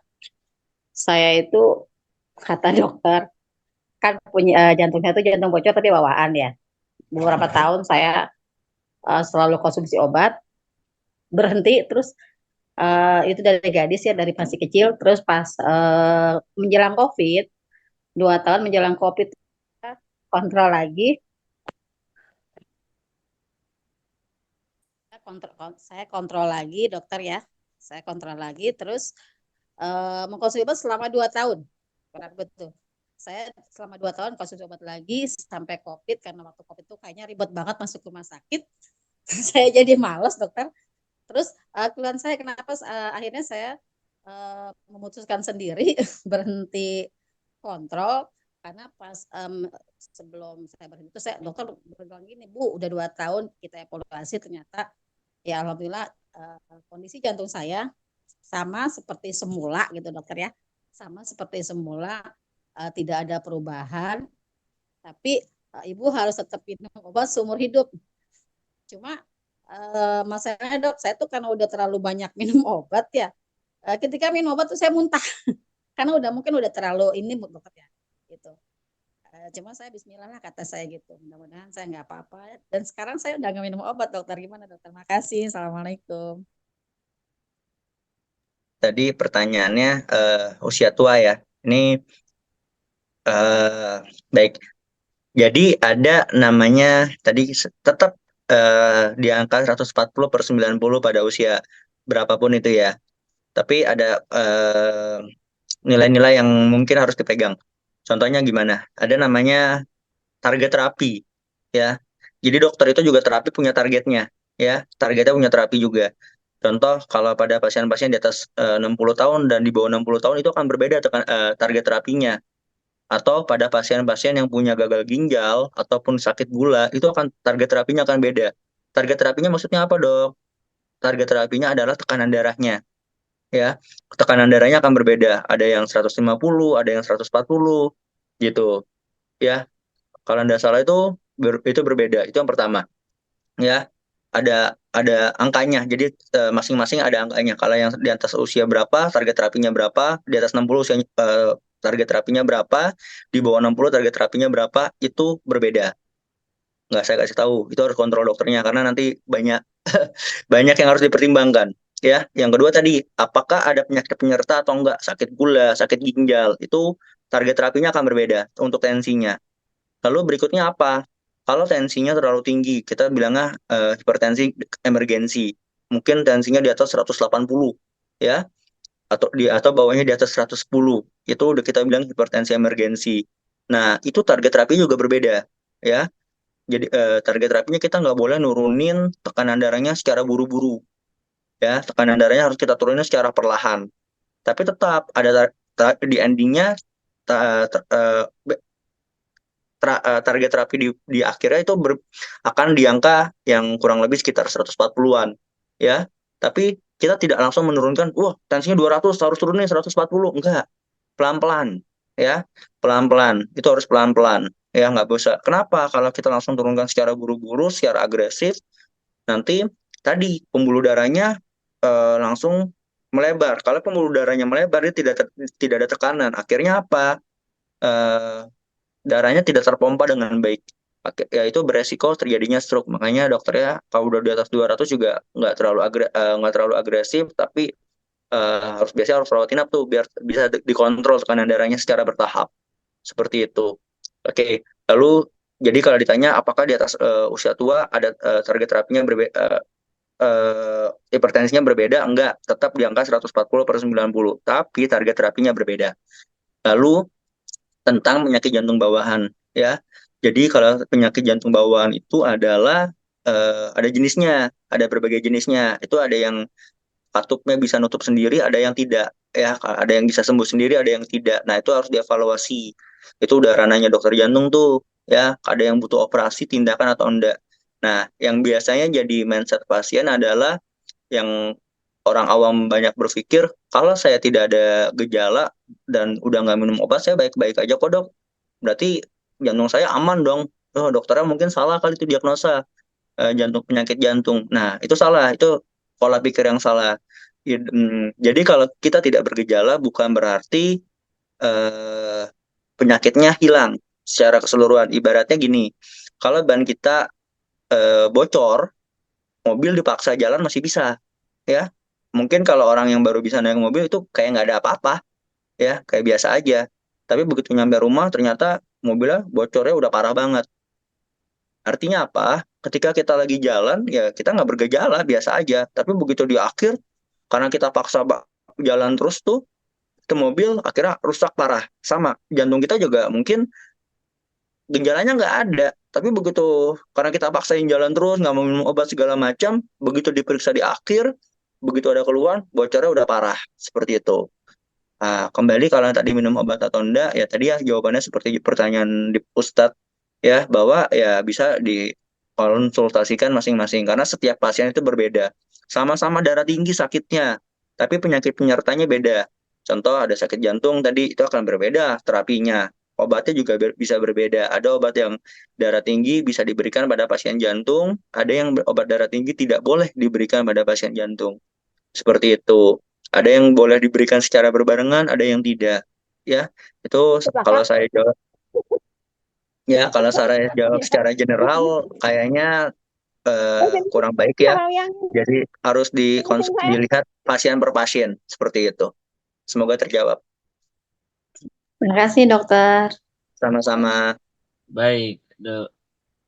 saya itu kata dokter kan punya jantungnya itu jantung bocor tapi bawaan ya. Beberapa tahun saya selalu konsumsi obat, berhenti terus itu dari gadis ya, dari masih kecil, terus pas menjelang COVID, 2 tahun menjelang COVID kontrol lagi, saya kontrol lagi dokter ya, saya kontrol lagi terus mengkonsumsi obat selama 2 tahun, benar betul. Saya selama 2 tahun konsumsi obat lagi sampai COVID, karena waktu COVID itu kayaknya ribet banget masuk rumah sakit. Saya jadi males dokter. Terus keluhan saya kenapa akhirnya saya memutuskan sendiri berhenti kontrol, karena pas sebelum saya berhenti itu dokter bilang gini, Bu, udah 2 tahun kita evaluasi ternyata ya alhamdulillah kondisi jantung saya sama seperti semula gitu dokter ya, sama seperti semula, tidak ada perubahan, tapi ibu harus tetap minum obat seumur hidup. Cuma masalahnya dok, saya tuh karena udah terlalu banyak minum obat ya, ketika minum obat tuh saya muntah karena mungkin udah terlalu ini dokter ya gitu. Cuma saya bismillah lah kata saya gitu, mudah-mudahan saya nggak apa-apa, dan sekarang saya udah nggak minum obat dokter. Gimana dokter? Makasih, assalamualaikum. Tadi pertanyaannya usia tua ya. Ini baik. Jadi ada namanya tadi tetap di angka 140/90 pada usia berapapun itu ya. Tapi ada nilai-nilai yang mungkin harus dipegang. Contohnya gimana? Ada namanya target terapi ya. Jadi dokter itu juga terapi punya targetnya ya. Targetnya punya terapi juga. Contoh kalau pada pasien-pasien di atas 60 tahun dan di bawah 60 tahun itu akan berbeda target terapinya. Atau pada pasien-pasien yang punya gagal ginjal ataupun sakit gula itu akan target terapinya akan beda. Target terapinya maksudnya apa, Dok? Target terapinya adalah tekanan darahnya ya. Tekanan darahnya akan berbeda. Ada yang 150, ada yang 140 gitu ya. Kalau Anda salah itu berbeda. Itu yang pertama ya. Ada angkanya. Jadi masing-masing ada angkanya. Kalau yang di atas usia berapa, target terapinya berapa, di atas 60 usia target terapinya berapa, di bawah 60 target terapinya berapa, itu berbeda. Nggak saya kasih tahu, itu harus kontrol dokternya karena nanti banyak banyak yang harus dipertimbangkan. Ya, yang kedua tadi, apakah ada penyakit penyerta atau enggak, sakit gula, sakit ginjal, itu target terapinya akan berbeda untuk tensinya. Lalu berikutnya apa? Kalau tensinya terlalu tinggi, kita bilangnya hipertensi emergensi. Mungkin tensinya di atas 180 ya, atau bawahnya di atas 110. Itu udah kita bilang hipertensi emergensi. Nah, itu target terapi juga berbeda ya. Jadi target terapinya kita nggak boleh nurunin tekanan darahnya secara buru-buru ya. Tekanan darahnya harus kita turunin secara perlahan. Tapi tetap ada di endingnya target terapi di akhirnya itu akan di angka yang kurang lebih sekitar 140-an ya. Tapi kita tidak langsung menurunkan, wah tensinya 200 harus turunin 140. Enggak, pelan-pelan ya. Pelan-pelan, itu harus pelan-pelan ya, nggak bisa. Kenapa? Kalau kita langsung turunkan secara buru-buru, secara agresif, nanti tadi pembuluh darahnya langsung melebar. Kalau pembuluh darahnya melebar, dia tidak ada tekanan. Akhirnya apa? Eh, Darahnya tidak terpompa dengan baik. Ya itu beresiko terjadinya stroke. Makanya dokternya kalau udah di atas 200 juga nggak terlalu agresif, tapi biasanya harus rawat inap tuh biar bisa dikontrol tekanan darahnya secara bertahap. Seperti itu. Oke, lalu jadi kalau ditanya apakah di atas usia tua ada target terapinya berbeda, hipertensinya berbeda, enggak, tetap di angka 140/90, tapi target terapinya berbeda. Lalu tentang penyakit jantung bawahan ya. Jadi kalau penyakit jantung bawahan itu adalah ada jenisnya, ada berbagai jenisnya. Itu ada yang katupnya bisa nutup sendiri, ada yang tidak ya. Ada yang bisa sembuh sendiri, ada yang tidak. Nah, itu harus dievaluasi. Itu udah ranahnya dokter jantung tuh ya. Ada yang butuh operasi, tindakan atau enggak. Nah, yang biasanya jadi mindset pasien adalah yang orang awam banyak berpikir, kalau saya tidak ada gejala dan udah nggak minum obat, saya baik-baik aja kok dok. Berarti jantung saya aman dong. Oh, dokternya mungkin salah kali itu diagnosa penyakit jantung. Nah, itu salah. Itu pola pikir yang salah. Jadi kalau kita tidak bergejala bukan berarti eh, penyakitnya hilang secara keseluruhan. Ibaratnya gini, kalau ban kita bocor, mobil dipaksa jalan masih bisa ya. Mungkin kalau orang yang baru bisa naik mobil itu kayak nggak ada apa-apa ya, kayak biasa aja. Tapi begitu nyampe rumah ternyata mobilnya bocornya udah parah banget. Artinya apa? Ketika kita lagi jalan ya kita nggak bergejala biasa aja. Tapi begitu di akhir karena kita paksa jalan terus tuh itu mobil akhirnya rusak parah. Sama jantung kita juga mungkin gejalanya nggak ada. Tapi begitu karena kita paksain jalan terus nggak mau minum obat segala macam, begitu diperiksa di akhir, begitu ada keluhan bocornya udah parah seperti itu. Nah, kembali kalau tadi minum obat atau enggak, ya tadi ya jawabannya seperti pertanyaan di Ustadz ya, bahwa ya bisa dikonsultasikan masing-masing karena setiap pasien itu berbeda. sama-sama darah tinggi sakitnya, tapi penyakit penyertanya beda. Contoh ada sakit jantung tadi itu akan berbeda terapinya. Obatnya juga bisa berbeda. Ada obat yang darah tinggi bisa diberikan pada pasien jantung, ada yang obat darah tinggi tidak boleh diberikan pada pasien jantung. Seperti itu. Ada yang boleh diberikan secara berbarengan, ada yang tidak. Ya, itu kalau Sepakat. saya jawab, ya kalau saya jawab secara general, kayaknya Jadi kurang baik ya. kalau yang Jadi harus saya dilihat pasien per pasien seperti itu. Semoga terjawab. terima kasih dokter. Sama-sama. Baik,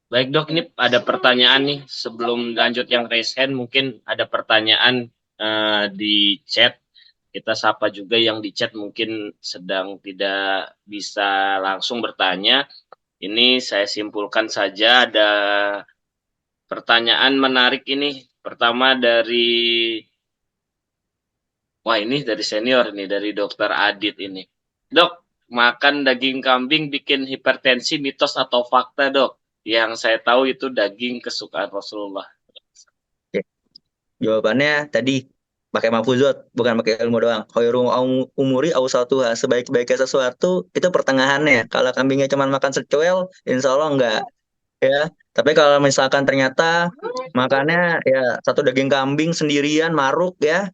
baik dok, ini ada pertanyaan nih sebelum lanjut yang raise hand, mungkin ada pertanyaan di chat. Kita sapa juga yang di chat mungkin sedang tidak bisa langsung bertanya. Ini saya simpulkan saja ada pertanyaan menarik ini. Pertama ini dari senior nih, dari Dokter Adit ini. Dok, makan daging kambing bikin hipertensi, mitos atau fakta dok? Yang saya tahu itu daging kesukaan Rasulullah. Oke. Jawabannya tadi pakai mafuzot, bukan pakai ilmu doang. Khairu umuri awsatuha, sebaik-baiknya sesuatu itu pertengahannya. Kalau kambingnya cuma makan secuil, insya Allah enggak. Ya, tapi kalau misalkan ternyata makannya ya satu daging kambing sendirian maruk ya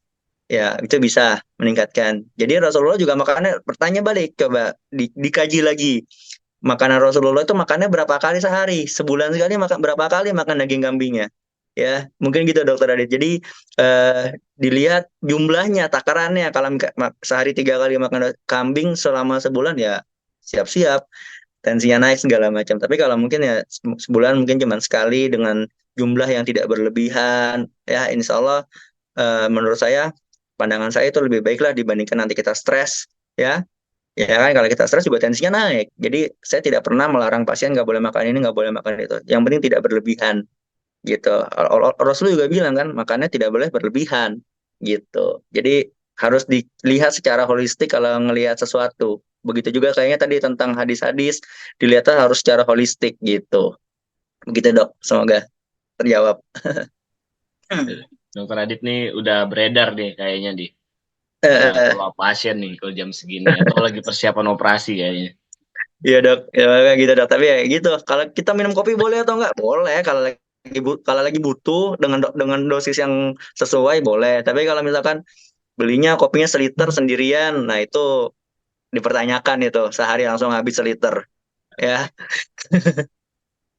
itu bisa meningkatkan. Jadi Rasulullah juga makannya, bertanya balik, coba dikaji lagi. Makanan Rasulullah itu makannya berapa kali sehari? Sebulan sekali makan berapa kali makan daging kambingnya? Ya, mungkin gitu Dokter Adit. Jadi dilihat jumlahnya, takarannya. Kalau sehari 3 kali makan kambing selama sebulan ya siap-siap tensinya naik segala macam. Tapi kalau mungkin ya sebulan mungkin cuma sekali dengan jumlah yang tidak berlebihan, ya insya Allah menurut saya, pandangan saya itu lebih baik lah dibandingkan nanti kita stres, ya. Ya kan kalau kita stres juga tensinya naik. Jadi saya tidak pernah melarang pasien nggak boleh makan ini, nggak boleh makan itu. Yang penting tidak berlebihan gitu. Rasul juga bilang kan makannya tidak boleh berlebihan gitu. Jadi harus dilihat secara holistik kalau ngelihat sesuatu. Begitu juga kayaknya tadi tentang hadis-hadis, dilihatnya harus secara holistik gitu. Begitu dok, semoga terjawab. Dokter Adit nih udah beredar deh kayaknya di. Udah Eh, follow up pasien nih kalau jam segini. Atau lagi persiapan operasi kayaknya. Iya dok, ya kayak gitu dok. Tapi ya gitu, kalau kita minum kopi boleh atau enggak? Boleh. Kalau lagi butuh dengan dosis yang sesuai boleh. Tapi kalau misalkan belinya kopinya seliter sendirian, nah itu dipertanyakan itu sehari langsung habis seliter, ya.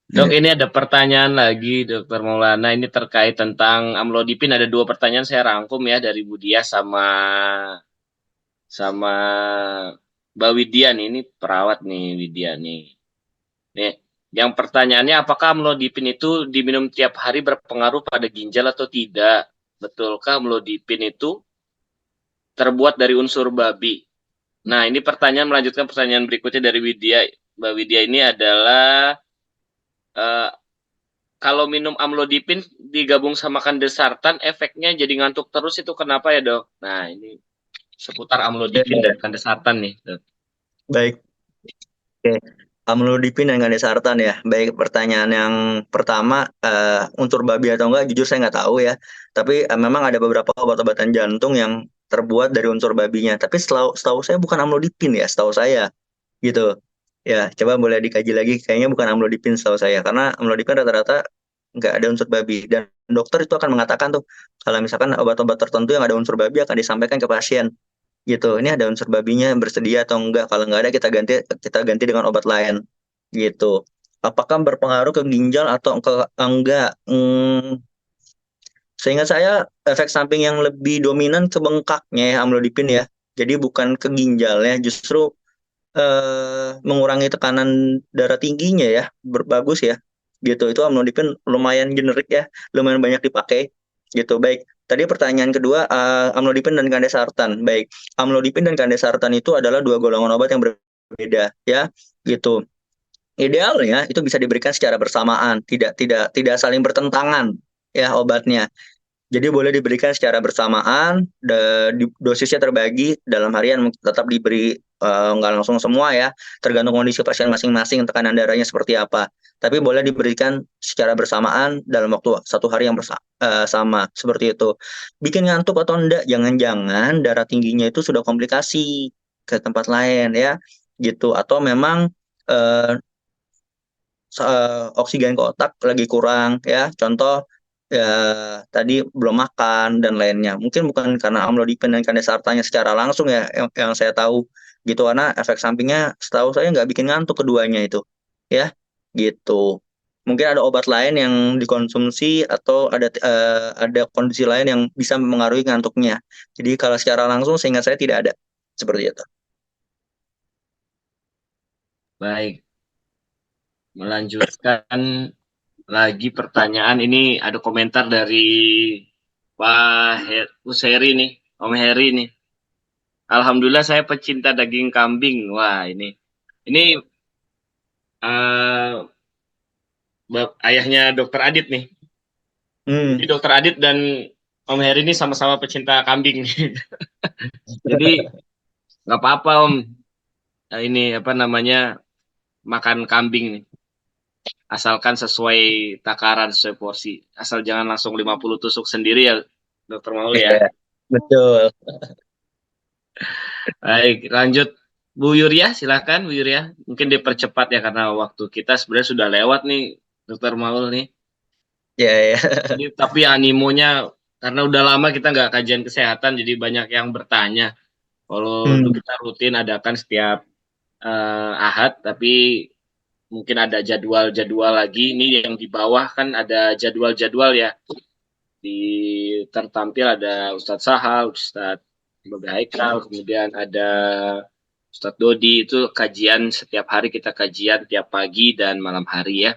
Dok, ini ada pertanyaan lagi, Dokter Maulana. Ini terkait tentang amlodipin. Ada 2 pertanyaan saya rangkum ya dari Budia sama Mbak Widya nih. Ini perawat nih Widya nih. Nih, yang pertanyaannya apakah amlodipin itu diminum tiap hari berpengaruh pada ginjal atau tidak? Betulkah amlodipin itu terbuat dari unsur babi? Nah, ini pertanyaan melanjutkan pertanyaan berikutnya dari Widya. Mbak Widya ini adalah kalau minum amlodipin digabung sama kandesartan, efeknya jadi ngantuk terus, itu kenapa ya dok? Nah ini seputar amlodipin dan kandesartan nih dok. Baik, oke. Amlodipin dan kandesartan ya. Baik, pertanyaan yang pertama, unsur babi atau enggak, jujur saya nggak tahu ya. Tapi memang ada beberapa obat-obatan jantung yang terbuat dari unsur babinya. Tapi setahu saya bukan amlodipin ya, setahu saya gitu. Ya, coba boleh dikaji lagi. Kayaknya bukan amlodipin setahu saya, karena amlodipin rata-rata nggak ada unsur babi. Dan dokter itu akan mengatakan tuh, kalau misalkan obat-obat tertentu yang ada unsur babi akan disampaikan ke pasien gitu. Ini ada unsur babinya, bersedia atau enggak? Kalau nggak ada kita ganti dengan obat lain gitu. Apakah berpengaruh ke ginjal atau enggak? Seingat saya efek samping yang lebih dominan ke bengkaknya ya amlodipin ya. Jadi bukan ke ginjalnya, justru mengurangi tekanan darah tingginya ya, bagus ya. Gitu. Itu amlodipin lumayan generik ya, lumayan banyak dipakai gitu. Baik. Tadi pertanyaan kedua, amlodipin dan kandesartan. Baik, amlodipin dan kandesartan itu adalah 2 golongan obat yang berbeda ya, gitu. Idealnya itu bisa diberikan secara bersamaan, tidak saling bertentangan ya obatnya. Jadi boleh diberikan secara bersamaan, dosisnya terbagi dalam harian tetap diberi nggak langsung semua ya, tergantung kondisi pasien masing-masing, tekanan darahnya seperti apa. tapi boleh diberikan secara bersamaan dalam waktu satu hari yang sama, seperti itu. Bikin ngantuk atau enggak, jangan-jangan darah tingginya itu sudah komplikasi ke tempat lain ya, gitu. Atau memang eh, oksigen ke otak lagi kurang ya. Contoh ya tadi belum makan dan lainnya. Mungkin bukan karena amlodipin dan kandasartanya secara langsung ya yang saya tahu gitu, karena efek sampingnya setahu saya nggak bikin ngantuk keduanya itu ya, gitu. Mungkin ada obat lain yang dikonsumsi atau ada kondisi lain yang bisa mempengaruhi ngantuknya. Jadi kalau secara langsung seingat saya tidak ada seperti itu. Baik, melanjutkan lagi pertanyaan. Ini ada komentar dari Huseri nih, Om Heri nih. Alhamdulillah saya pecinta daging kambing. Wah, ini eh, ayahnya Dokter Adit nih. Jadi Dokter Adit dan Om Heri ini sama-sama pecinta kambing. Jadi nggak apa-apa Om. Ini apa namanya, makan kambing nih. Asalkan sesuai takaran, sesuai porsi. Asal jangan langsung 50 tusuk sendiri ya, Dokter Maul ya. Iya, betul. Baik, lanjut Bu Yuria, silakan Bu Yuria. Mungkin dipercepat ya karena waktu kita sebenarnya sudah lewat nih, Dokter Maul nih. Ya, ya. Jadi, tapi animonya karena udah lama kita nggak kajian kesehatan, jadi banyak yang bertanya. Kalau itu kita rutin adakan setiap Ahad, tapi mungkin ada jadwal-jadwal lagi. Ini yang di bawah kan ada jadwal-jadwal ya. Di tertampil ada Ustadz Sahal, Ustadz Babe Haikal, kemudian ada Ustadz Dodi. Itu kajian setiap hari, kita kajian tiap pagi dan malam hari ya.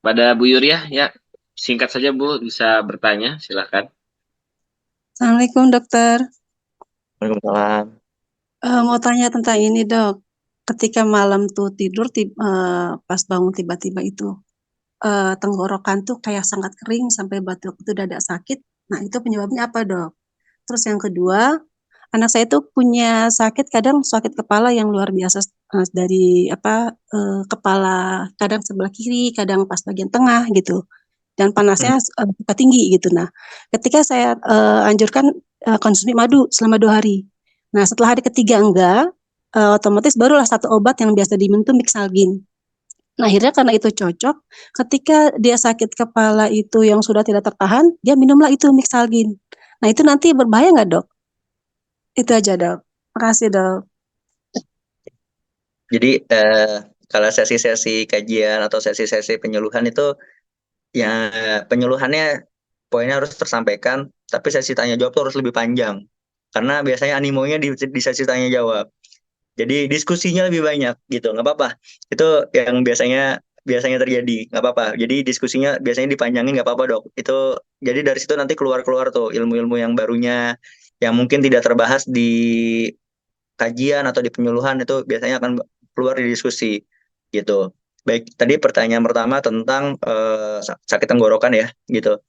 Pada Bu Yuria ya, singkat saja Bu, bisa bertanya, silakan. Assalamualaikum dokter. Waalaikumsalam. Mau tanya tentang ini dok. Ketika malam tuh tidur, pas bangun tiba-tiba itu tenggorokan tuh kayak sangat kering sampai batuk itu dada sakit. Nah itu penyebabnya apa dok? Terus yang kedua, anak saya tuh punya sakit, kadang sakit kepala yang luar biasa, dari kepala, kadang sebelah kiri, kadang pas bagian tengah gitu. Dan panasnya suka tinggi gitu. Nah, ketika saya anjurkan konsumsi madu selama 2 hari. Nah, setelah hari ketiga enggak, otomatis barulah satu obat yang biasa diminum tuh Mixalgin. Nah, akhirnya karena itu cocok, ketika dia sakit kepala itu yang sudah tidak tertahan, dia minumlah itu Mixalgin. Nah, itu nanti berbahaya nggak dok? Itu aja dok. Makasih dok. Jadi kalau sesi-sesi kajian atau sesi-sesi penyuluhan itu ya penyuluhannya poinnya harus tersampaikan, tapi sesi tanya jawab tuh harus lebih panjang. Karena biasanya animonya di sesi tanya jawab. Jadi diskusinya lebih banyak gitu, nggak apa-apa. Itu yang biasanya terjadi, nggak apa-apa. Jadi diskusinya biasanya dipanjangin, nggak apa-apa dok. Itu jadi dari situ nanti keluar tuh ilmu-ilmu yang barunya yang mungkin tidak terbahas di kajian atau di penyuluhan, itu biasanya akan keluar di diskusi gitu. Baik, tadi pertanyaan pertama tentang sakit tenggorokan ya gitu.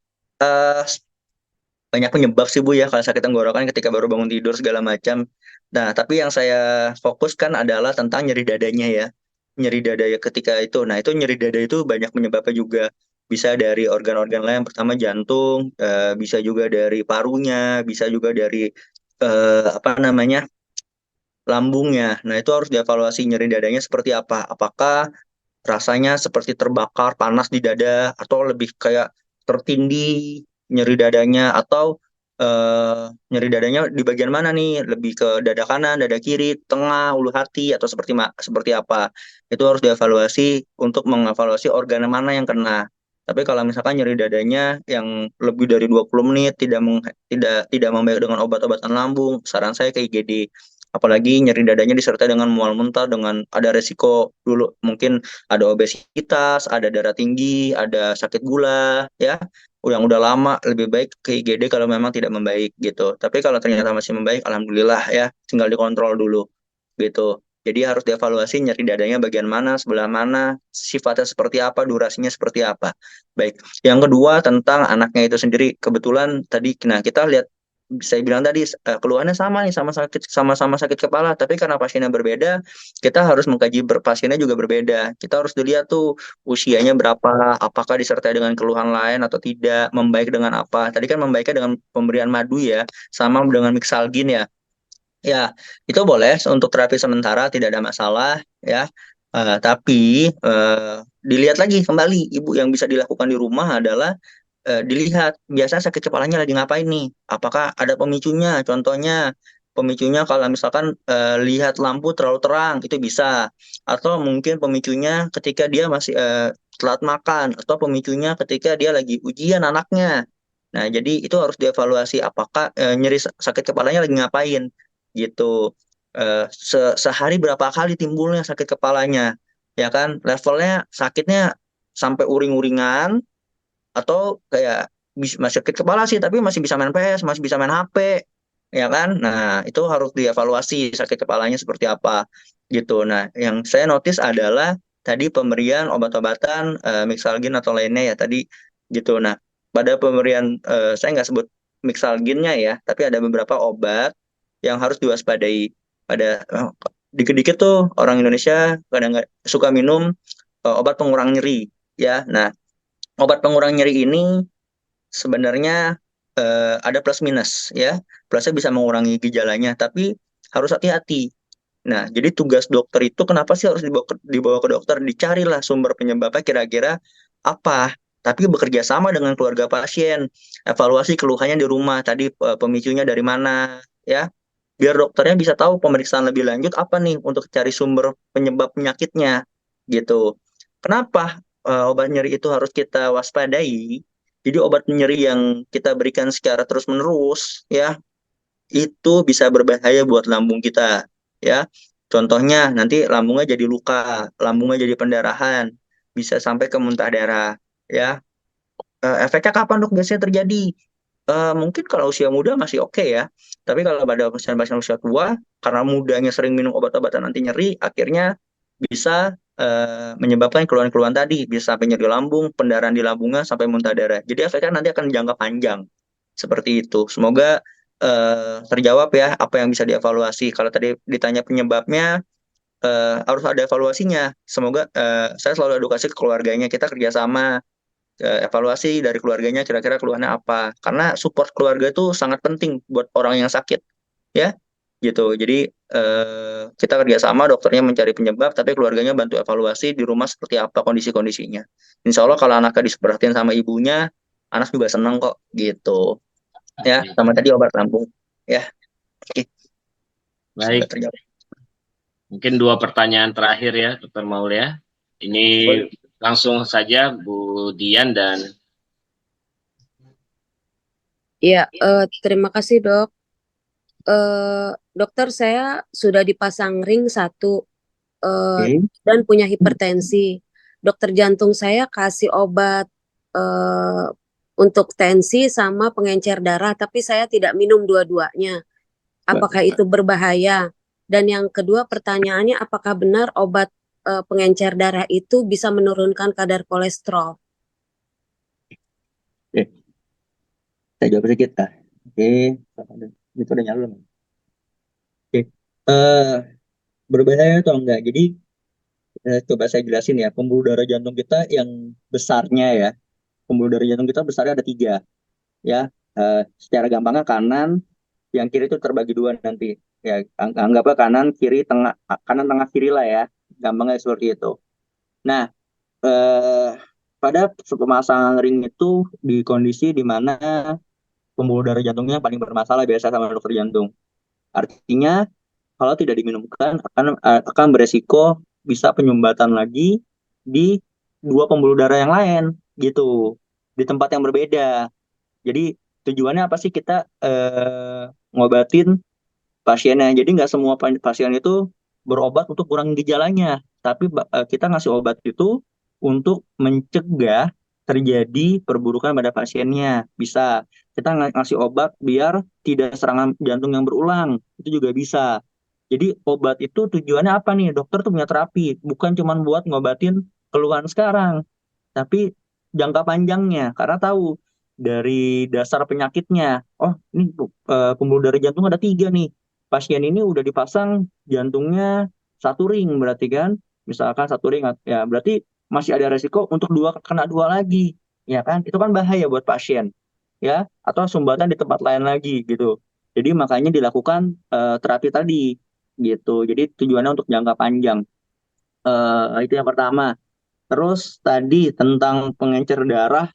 Banyak penyebab sih Bu ya kalau sakit tenggorokan ketika baru bangun tidur segala macam. Nah, tapi yang saya fokuskan adalah tentang nyeri dadanya ya. Nyeri dada ya ketika itu. Nah, itu nyeri dada itu banyak penyebabnya juga. Bisa dari organ-organ lain, pertama jantung, bisa juga dari parunya, bisa juga dari apa namanya, lambungnya. Nah, itu harus dievaluasi nyeri dadanya seperti apa. Apakah rasanya seperti terbakar, panas di dada, atau lebih kayak tertindih nyeri dadanya, atau nyeri dadanya di bagian mana nih? Lebih ke dada kanan, dada kiri, tengah, ulu hati, atau seperti apa? Itu harus dievaluasi untuk mengevaluasi organ mana yang kena. Tapi kalau misalkan nyeri dadanya yang lebih dari 20 menit tidak membaik dengan obat-obatan lambung, saran saya ke IGD. Apalagi nyeri dadanya disertai dengan mual muntah, dengan ada resiko dulu mungkin ada obesitas, ada darah tinggi, ada sakit gula ya. Yang udah lama lebih baik ke IGD kalau memang tidak membaik gitu. Tapi kalau ternyata masih membaik, alhamdulillah ya, tinggal dikontrol dulu gitu. Jadi harus dievaluasi nyeri dadanya bagian mana, sebelah mana, sifatnya seperti apa, durasinya seperti apa. Baik. Yang kedua tentang anaknya itu sendiri. Kebetulan tadi, nah kita lihat saya bilang tadi keluhannya sama nih, sama-sama sakit kepala, tapi karena pasiennya berbeda, kita harus mengkaji pasiennya juga berbeda. Kita harus dilihat tuh usianya berapa, apakah disertai dengan keluhan lain atau tidak, membaik dengan apa. Tadi kan membaiknya dengan pemberian madu ya, sama dengan mixalgin ya. Ya, itu boleh untuk terapi sementara, tidak ada masalah ya. Tapi dilihat lagi kembali, ibu yang bisa dilakukan di rumah adalah dilihat biasa sakit kepalanya lagi ngapain nih. Apakah ada pemicunya? Contohnya pemicunya kalau misalkan lihat lampu terlalu terang itu bisa. Atau mungkin pemicunya ketika dia masih telat makan. Atau pemicunya ketika dia lagi ujian anaknya. Nah, jadi itu harus dievaluasi apakah nyeri sakit kepalanya lagi ngapain gitu. Sehari berapa kali timbulnya sakit kepalanya, ya kan? Levelnya sakitnya sampai uring-uringan atau kayak masih sakit kepala sih tapi masih bisa main PS, masih bisa main HP, ya kan? Nah, itu harus dievaluasi sakit kepalanya seperti apa gitu. Nah, yang saya notice adalah tadi pemberian obat-obatan mixalgin atau lainnya ya tadi gitu. Nah, pada pemberian saya nggak sebut mixalginnya ya, tapi ada beberapa obat yang harus diwaspadai. Pada dikit-dikit tuh orang Indonesia kadang nggak suka minum obat pengurang nyeri ya. Nah, obat pengurang nyeri ini sebenarnya ada plus minus ya. Plusnya bisa mengurangi gejalanya, tapi harus hati-hati. Nah, jadi tugas dokter itu kenapa sih harus dibawa ke dokter? Dicarilah sumber penyebabnya kira-kira apa. Tapi bekerja sama dengan keluarga pasien. Evaluasi keluhannya di rumah. Tadi pemicunya dari mana ya. Biar dokternya bisa tahu pemeriksaan lebih lanjut apa nih untuk cari sumber penyebab penyakitnya gitu. Kenapa obat nyeri itu harus kita waspadai? Jadi obat nyeri yang kita berikan secara terus-menerus ya itu bisa berbahaya buat lambung kita ya. Contohnya nanti lambungnya jadi luka, lambungnya jadi pendarahan, bisa sampai ke muntah darah ya. Efeknya kapan dok biasanya terjadi? Mungkin kalau usia muda masih oke ya, tapi kalau pada pasien-pasien usia tua karena mudanya sering minum obat-obatan anti nyeri, akhirnya bisa menyebabkan keluhan-keluhan tadi, bisa sampai nyeri lambung, pendarahan di lambungnya sampai muntah darah. Jadi efeknya nanti akan jangka panjang seperti itu. Semoga terjawab ya apa yang bisa dievaluasi. Kalau tadi ditanya penyebabnya, harus ada evaluasinya. Semoga saya selalu edukasi ke keluarganya, kita kerjasama evaluasi dari keluarganya kira-kira keluhannya apa. Karena support keluarga itu sangat penting buat orang yang sakit, ya gitu. Jadi kita kerjasama, dokternya mencari penyebab, tapi keluarganya bantu evaluasi di rumah seperti apa kondisi-kondisinya. Insya Allah kalau anaknya diperhatiin sama ibunya, anak juga seneng kok gitu. Ya, sama tadi obat lambung. Ya, oke. Baik. Mungkin 2 pertanyaan terakhir ya, Dr. Maul ya. Ini langsung saja Bu Dian dan Ya, terima kasih dok. Dokter, saya sudah dipasang ring 1 dan punya hipertensi. Dokter jantung saya kasih obat untuk tensi sama pengencer darah, tapi saya tidak minum dua-duanya. Apakah itu berbahaya? Dan yang kedua pertanyaannya, apakah benar obat pengencer darah itu bisa menurunkan kadar kolesterol? Saya jawab sedikit lah. Oke, itu udah nyala belum? Oke, berbahaya atau enggak? Jadi coba saya jelasin ya. Pembuluh darah jantung kita yang besarnya ya, pembuluh darah jantung kita besarnya ada 3 ya. Secara gampangnya kanan, yang kiri itu terbagi 2 nanti. Ya, anggaplah kanan, kiri, tengah, kanan, tengah, kiri lah ya. Gampangnya seperti itu. Nah, pada pemasangan ring itu di kondisi di mana pembuluh darah jantungnya paling bermasalah biasa sama dokter jantung. Artinya kalau tidak diminumkan akan beresiko bisa penyumbatan lagi di 2 pembuluh darah yang lain gitu, di tempat yang berbeda. Jadi tujuannya apa sih kita ngobatin pasiennya? Jadi nggak semua pasien itu berobat untuk kurangi gejalanya, tapi kita ngasih obat itu untuk mencegah terjadi perburukan pada pasiennya. Bisa kita ngasih obat biar tidak serangan jantung yang berulang, itu juga bisa. Jadi obat itu tujuannya apa nih? Dokter tuh punya terapi, bukan cuma buat ngobatin keluhan sekarang, tapi jangka panjangnya. Karena tahu dari dasar penyakitnya. Oh, ini pembuluh darah jantung ada 3 nih. Pasien ini udah dipasang jantungnya 1 ring berarti kan, misalkan 1 ring ya berarti masih ada resiko untuk kena 2 lagi, ya kan? Itu kan bahaya buat pasien, ya. Atau sumbatan di tempat lain lagi gitu. Jadi makanya dilakukan terapi tadi gitu. Jadi tujuannya untuk jangka panjang. Itu yang pertama. Terus tadi tentang pengencer darah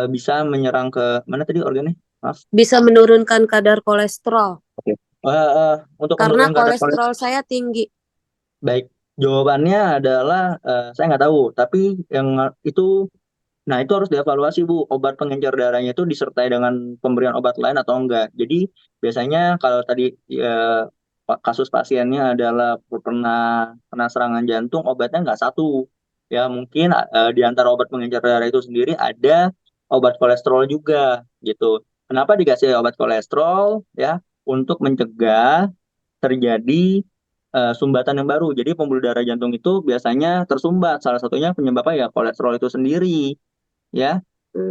bisa menyerang ke mana tadi organnya? Maaf. Bisa menurunkan kadar kolesterol. Oke. Untuk Karena menurunkan kadar kolesterol saya tinggi. baik. Jawabannya adalah saya nggak tahu, tapi yang itu, nah itu harus dievaluasi Bu. Obat pengencer darahnya itu disertai dengan pemberian obat lain atau enggak. Jadi biasanya kalau tadi kasus pasiennya adalah pernah serangan jantung, obatnya nggak satu. Ya mungkin di antara obat pengencer darah itu sendiri ada obat kolesterol juga gitu. Kenapa dikasih obat kolesterol? Ya untuk mencegah terjadi sumbatan yang baru. Jadi pembuluh darah jantung itu biasanya tersumbat. Salah satunya penyebabnya ya kolesterol itu sendiri, ya,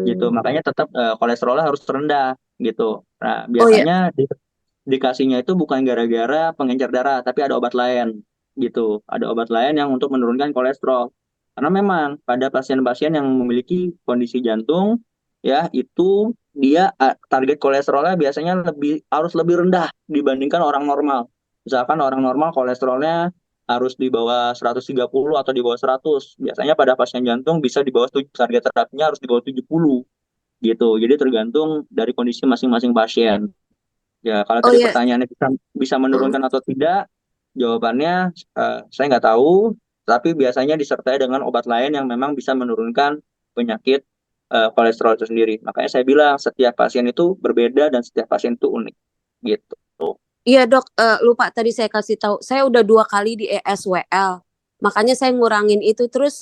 gitu. Makanya tetap kolesterolnya harus rendah, gitu. Nah, Oh ya, biasanya dikasihnya itu bukan gara-gara pengencer darah, tapi ada obat lain, gitu. Ada obat lain yang untuk menurunkan kolesterol. Karena memang pada pasien-pasien yang memiliki kondisi jantung, ya, itu dia target kolesterolnya biasanya harus lebih rendah dibandingkan orang normal. Misalkan orang normal kolesterolnya harus di bawah 130 atau di bawah 100. Biasanya pada pasien jantung bisa di bawah target terapinya harus di bawah 70 gitu. Jadi tergantung dari kondisi masing-masing pasien. Ya, kalau oh tadi ya, pertanyaannya bisa menurunkan atau tidak, jawabannya saya nggak tahu, tapi biasanya disertai dengan obat lain yang memang bisa menurunkan penyakit kolesterol itu sendiri. Makanya saya bilang setiap pasien itu berbeda dan setiap pasien itu unik, gitu. iya dok, lupa tadi saya kasih tahu. Saya udah 2 kali di ESWL, makanya saya ngurangin itu. Terus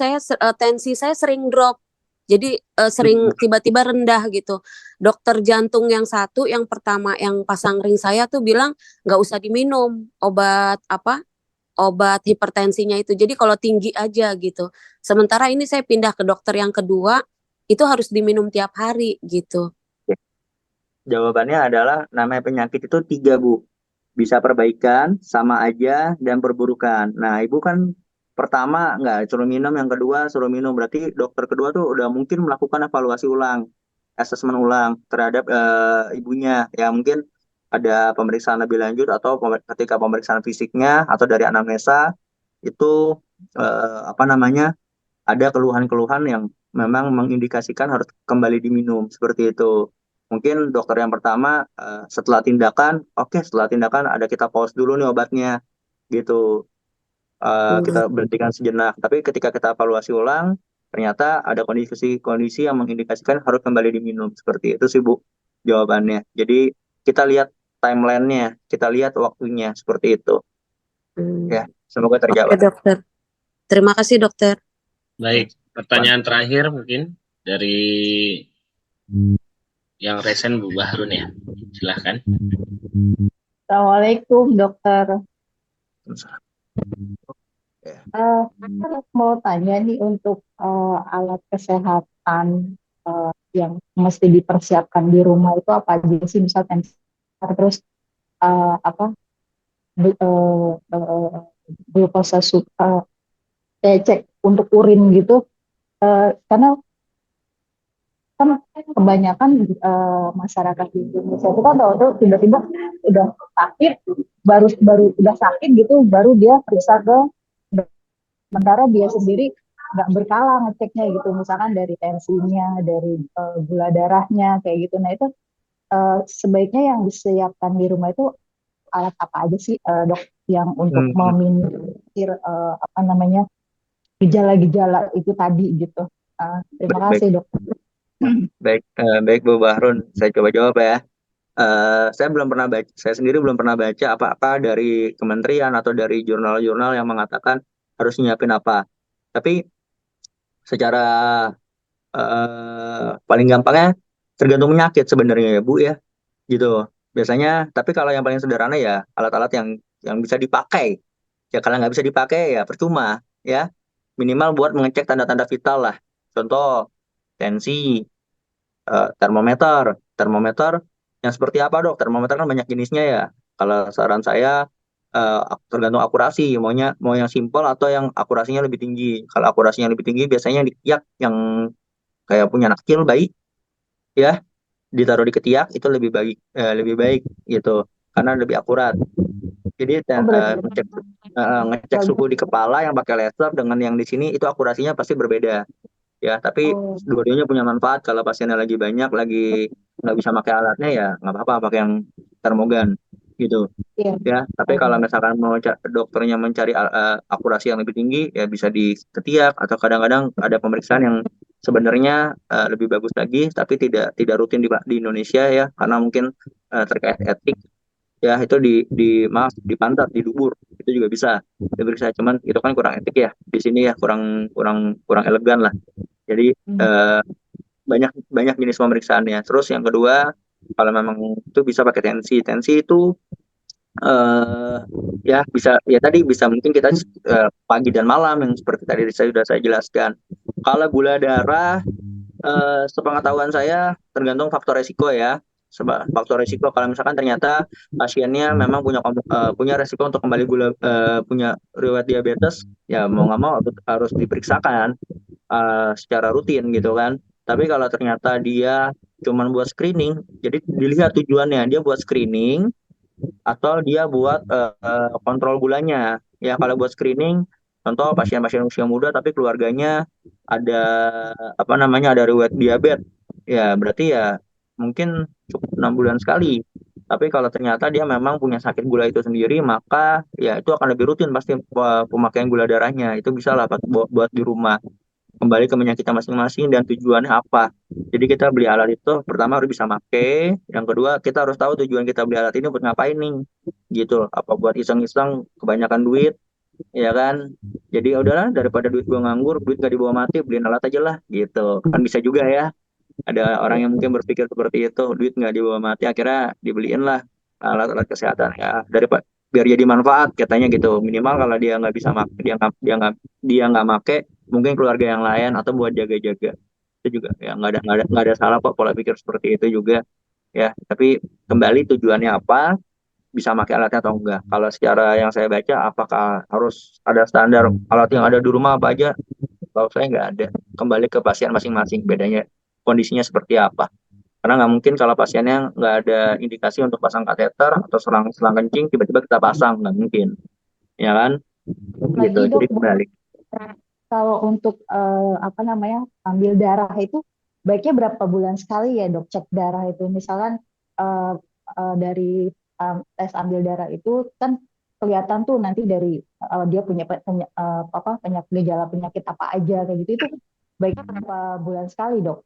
tensi saya sering drop, jadi sering Hmm. tiba-tiba rendah gitu. Dokter jantung yang satu, yang pertama yang pasang ring saya tuh bilang nggak usah diminum obat apa, obat hipertensinya itu. Jadi kalau tinggi aja gitu. Sementara ini saya pindah ke dokter yang kedua, itu harus diminum tiap hari gitu. Jawabannya adalah namanya penyakit itu 3 Bu. Bisa perbaikan, sama aja, dan perburukan. Nah, Ibu kan pertama nggak suruh minum, yang kedua suruh minum. Berarti dokter kedua tuh udah mungkin melakukan evaluasi ulang, asesmen ulang terhadap ibunya. Ya mungkin ada pemeriksaan lebih lanjut atau ketika pemeriksaan fisiknya atau dari anamnesa itu apa namanya ada keluhan-keluhan yang memang mengindikasikan harus kembali diminum seperti itu. Mungkin dokter yang pertama setelah tindakan, oke, setelah tindakan ada kita pause dulu nih obatnya, gitu. Hmm. Kita berhentikan sejenak. Tapi ketika kita evaluasi ulang, ternyata ada kondisi-kondisi yang mengindikasikan harus kembali diminum. Seperti itu sih Bu jawabannya. Jadi kita lihat timelinenya, kita lihat waktunya seperti itu. Hmm. Ya, semoga Oke terjawab. dokter, terima kasih dokter. Baik, pertanyaan terakhir mungkin dari yang resen Bu Bahrun ya. Silahkan. Assalamualaikum dokter. Ya. Saya mau tanya nih untuk alat kesehatan yang mesti dipersiapkan di rumah itu apa aja sih, misalkan terus apa glukosa cek untuk urin gitu. Karena kan kebanyakan masyarakat di Indonesia itu kan tahu tuh tiba-tiba udah sakit, baru baru udah sakit gitu baru dia periksa ke, sementara dia sendiri nggak berkala ngeceknya gitu, misalkan dari tensinya, dari gula darahnya kayak gitu. Nah itu sebaiknya yang disiapkan di rumah itu alat apa aja sih dok, yang untuk meminimalisir apa namanya gejala-gejala itu tadi gitu. Terima Baik, kasih dok. baik, baik Bu Bahrun, saya coba jawab ya. Saya belum pernah baca, saya sendiri belum pernah baca apa-apa dari kementerian atau dari jurnal-jurnal yang mengatakan harus nyiapin apa. Tapi secara paling gampangnya tergantung penyakit sebenarnya ya Bu ya, gitu. Biasanya, tapi kalau yang paling sederhana ya alat-alat yang bisa dipakai. Ya kalau nggak bisa dipakai ya percuma, ya. Minimal buat mengecek tanda-tanda vital lah. Contoh tensi, termometer. Termometer yang seperti apa dok? Termometer kan banyak jenisnya ya. Kalau saran saya tergantung akurasi, mau yang simpel atau yang akurasinya lebih tinggi. Kalau akurasinya lebih tinggi biasanya yang di ketiak, yang kayak punya anak kecil bayi ya, ditaruh di ketiak itu lebih baik gitu karena lebih akurat. Jadi Oh berarti ngecek suhu di kepala yang pakai laser dengan yang di sini itu akurasinya pasti berbeda ya. Tapi oh dua-duanya punya manfaat. Kalau pasiennya lagi banyak, lagi nggak bisa pakai alatnya ya nggak apa-apa pakai yang termogan gitu iya. ya. Tapi kalau misalkan mau dokternya mencari akurasi yang lebih tinggi ya bisa di ketiak, atau kadang-kadang ada pemeriksaan yang sebenarnya lebih bagus lagi tapi tidak rutin di Indonesia ya, karena mungkin terkait etik ya. Itu maaf, di pantat, di dubur itu juga bisa diperiksa, cuman itu kan kurang etik ya di sini ya, kurang kurang kurang elegan lah. Jadi eh, banyak banyak jenis pemeriksaannya. Terus yang kedua, kalau memang itu bisa pakai tensi. Tensi itu eh ya bisa ya, tadi bisa mungkin kita pagi dan malam yang seperti tadi sudah saya jelaskan. Kalau gula darah, sepengetahuan saya tergantung faktor resiko ya. Faktor resiko, kalau misalkan ternyata pasiennya memang punya resiko untuk kembali punya riwayat diabetes, ya mau nggak mau harus diperiksakan secara rutin gitu kan. Tapi kalau ternyata dia cuman buat screening, jadi dilihat tujuannya, dia buat screening atau dia buat kontrol gulanya. Ya kalau buat screening, contoh pasien-pasien usia muda tapi keluarganya ada apa namanya, ada riwayat diabetes, ya berarti ya mungkin cukup 6 bulan sekali. Tapi kalau ternyata dia memang punya sakit gula itu sendiri, maka ya itu akan lebih rutin pasti pemakaian gula darahnya. Itu bisa lah buat di rumah, kembali ke minyak kita masing-masing dan tujuannya apa. Jadi kita beli alat itu pertama harus bisa make, yang kedua kita harus tahu tujuan kita beli alat ini buat ngapain nih, gitu. Apa buat iseng-iseng kebanyakan duit, ya kan? Jadi ya udahlah, daripada duit gua nganggur, duit gak dibawa mati, beliin alat aja lah, gitu. Kan bisa juga ya. Ada orang yang mungkin berpikir seperti itu, duit nggak dibawa mati, akhirnya dibeliin lah alat-alat kesehatan ya, daripada biar jadi manfaat katanya gitu. Minimal kalau dia nggak bisa make, dia nggak make, mungkin keluarga yang lain atau buat jaga-jaga. Itu juga ya nggak ada salah kok pola pikir seperti itu juga ya. Tapi kembali tujuannya apa, bisa pakai alatnya atau enggak. Kalau secara yang saya baca, apakah harus ada standar alat yang ada di rumah apa aja? Kalau saya nggak ada. Kembali ke pasien masing-masing, bedanya kondisinya seperti apa. Karena nggak mungkin kalau pasiennya nggak ada indikasi untuk pasang kateter atau selang kencing, tiba-tiba kita pasang, nggak mungkin, ya kan? Gitu. lagi dok, Jadi kembali. kalau untuk apa namanya ambil darah itu baiknya berapa bulan sekali ya dok, cek darah itu misalkan dari tes ambil darah itu kan kelihatan tuh nanti dari dia punya gejala penyakit apa aja kayak gitu, itu baiknya berapa bulan sekali dok?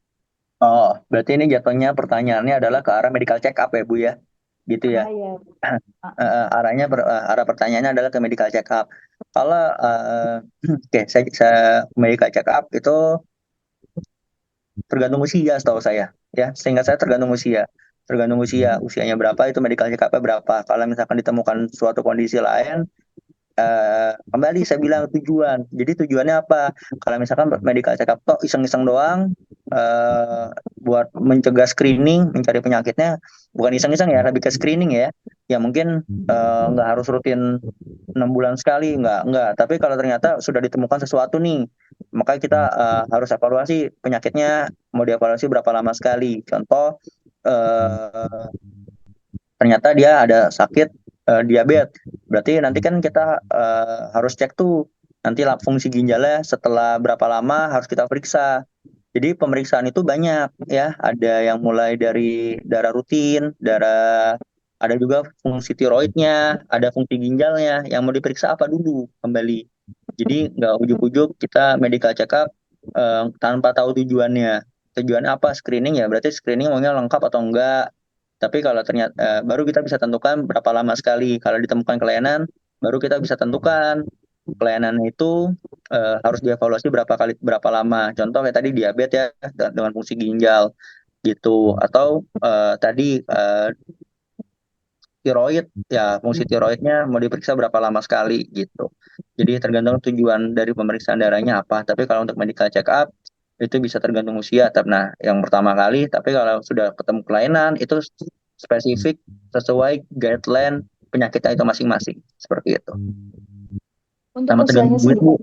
Oh, berarti ini jatuhnya pertanyaannya adalah ke arah medical check up ya Bu ya? Gitu ya. Ya. Arah pertanyaannya adalah ke medical check up. Kalau oke, saya medical check up itu tergantung usia setahu saya ya, sehingga saya tergantung usianya berapa, itu medical check up-nya berapa. Kalau misalkan ditemukan suatu kondisi lain, kembali saya bilang tujuan. Jadi tujuannya apa? Kalau misalkan medical check up toh iseng-iseng doang, buat mencegah screening, mencari penyakitnya, bukan iseng-iseng ya, lebih ke screening ya. Ya mungkin nggak harus rutin 6 bulan sekali, nggak. Tapi kalau ternyata sudah ditemukan sesuatu nih, maka kita harus evaluasi penyakitnya, mau dievaluasi berapa lama sekali. Contoh, ternyata dia ada sakit diabetes, berarti nanti kan kita harus cek tuh nanti fungsi ginjalnya setelah berapa lama harus kita periksa. Jadi pemeriksaan itu banyak ya, ada yang mulai dari darah rutin, ada juga fungsi tiroidnya, ada fungsi ginjalnya, yang mau diperiksa apa dulu kembali. Jadi nggak ujuk-ujuk kita medical check up tanpa tahu tujuannya. Tujuannya apa screening ya, berarti screening maunya lengkap atau enggak. Tapi kalau ternyata baru kita bisa tentukan berapa lama sekali. Kalau ditemukan kelainan, baru kita bisa tentukan kelainan itu harus dievaluasi berapa lama. Contoh kayak tadi diabetes ya, dengan fungsi ginjal gitu. Atau tadi tiroid ya, fungsi tiroidnya mau diperiksa berapa lama sekali gitu. Jadi tergantung tujuan dari pemeriksaan darahnya apa. Tapi kalau untuk medical check up itu bisa tergantung usia. Nah, yang pertama kali, tapi kalau sudah ketemu kelainan itu spesifik sesuai guideline penyakitnya itu masing-masing seperti itu. Untuk Sama usianya tergantung duit, sendiri, Bu.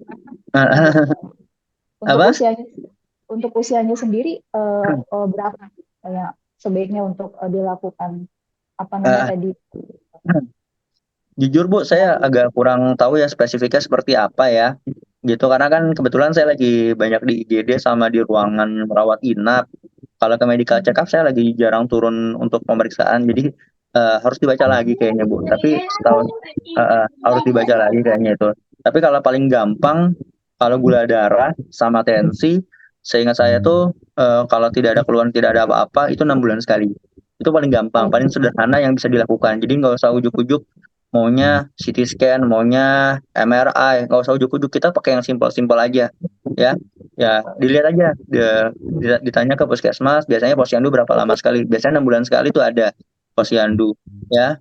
untuk Apa? usianya sendiri berapa ya sebaiknya untuk dilakukan apa namanya Eh, tadi Jujur Bu, saya agak kurang tahu ya spesifiknya seperti apa ya. Gitu, karena kan kebetulan saya lagi banyak di IGD sama di ruangan merawat inap. Kalau ke medical check up saya lagi jarang turun untuk pemeriksaan, jadi harus dibaca lagi kayaknya Bu. Tapi setahu harus dibaca lagi kayaknya itu. Tapi kalau paling gampang, kalau gula darah sama tensi, seingat saya tuh kalau tidak ada keluhan, tidak ada apa-apa, itu 6 bulan sekali. Itu paling gampang, paling sederhana yang bisa dilakukan. Jadi nggak usah ujuk-ujuk maunya CT scan, maunya MRI, nggak usah ujuk-ujuk, kita pakai yang simpel-simpel aja, ya. Ya, dilihat aja, ditanya ke puskesmas, biasanya posyandu berapa lama sekali? Biasanya 6 bulan sekali itu ada posyandu, ya.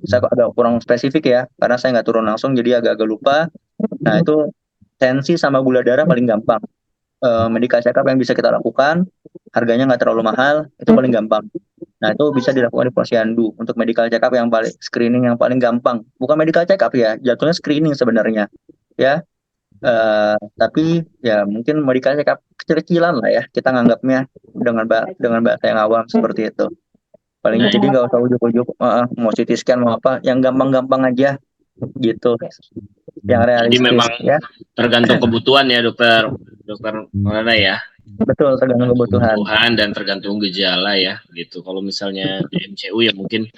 Saya kok agak kurang spesifik ya, karena saya nggak turun langsung, jadi agak-agak lupa. Nah, itu tensi sama gula darah paling gampang. Medical check up yang bisa kita lakukan, harganya nggak terlalu mahal, itu paling gampang. Nah, itu bisa dilakukan di posyandu untuk medical check up yang paling screening yang paling gampang. Bukan medical check up ya, jatuhnya screening sebenarnya. Ya, tapi ya mungkin medical check up kecil-kecilan lah ya, kita nganggapnya dengan bahasa yang awam seperti itu. Paling Baik. jadi nggak usah ujuk-ujuk, mau CT scan mau apa, yang gampang-gampang aja gitu, yang Jadi realistis memang ya. tergantung kebutuhan ya dokter Maulana ya. Betul, tergantung kebutuhan. Kebutuhan dan tergantung gejala ya gitu. Kalau misalnya di MCU ya mungkin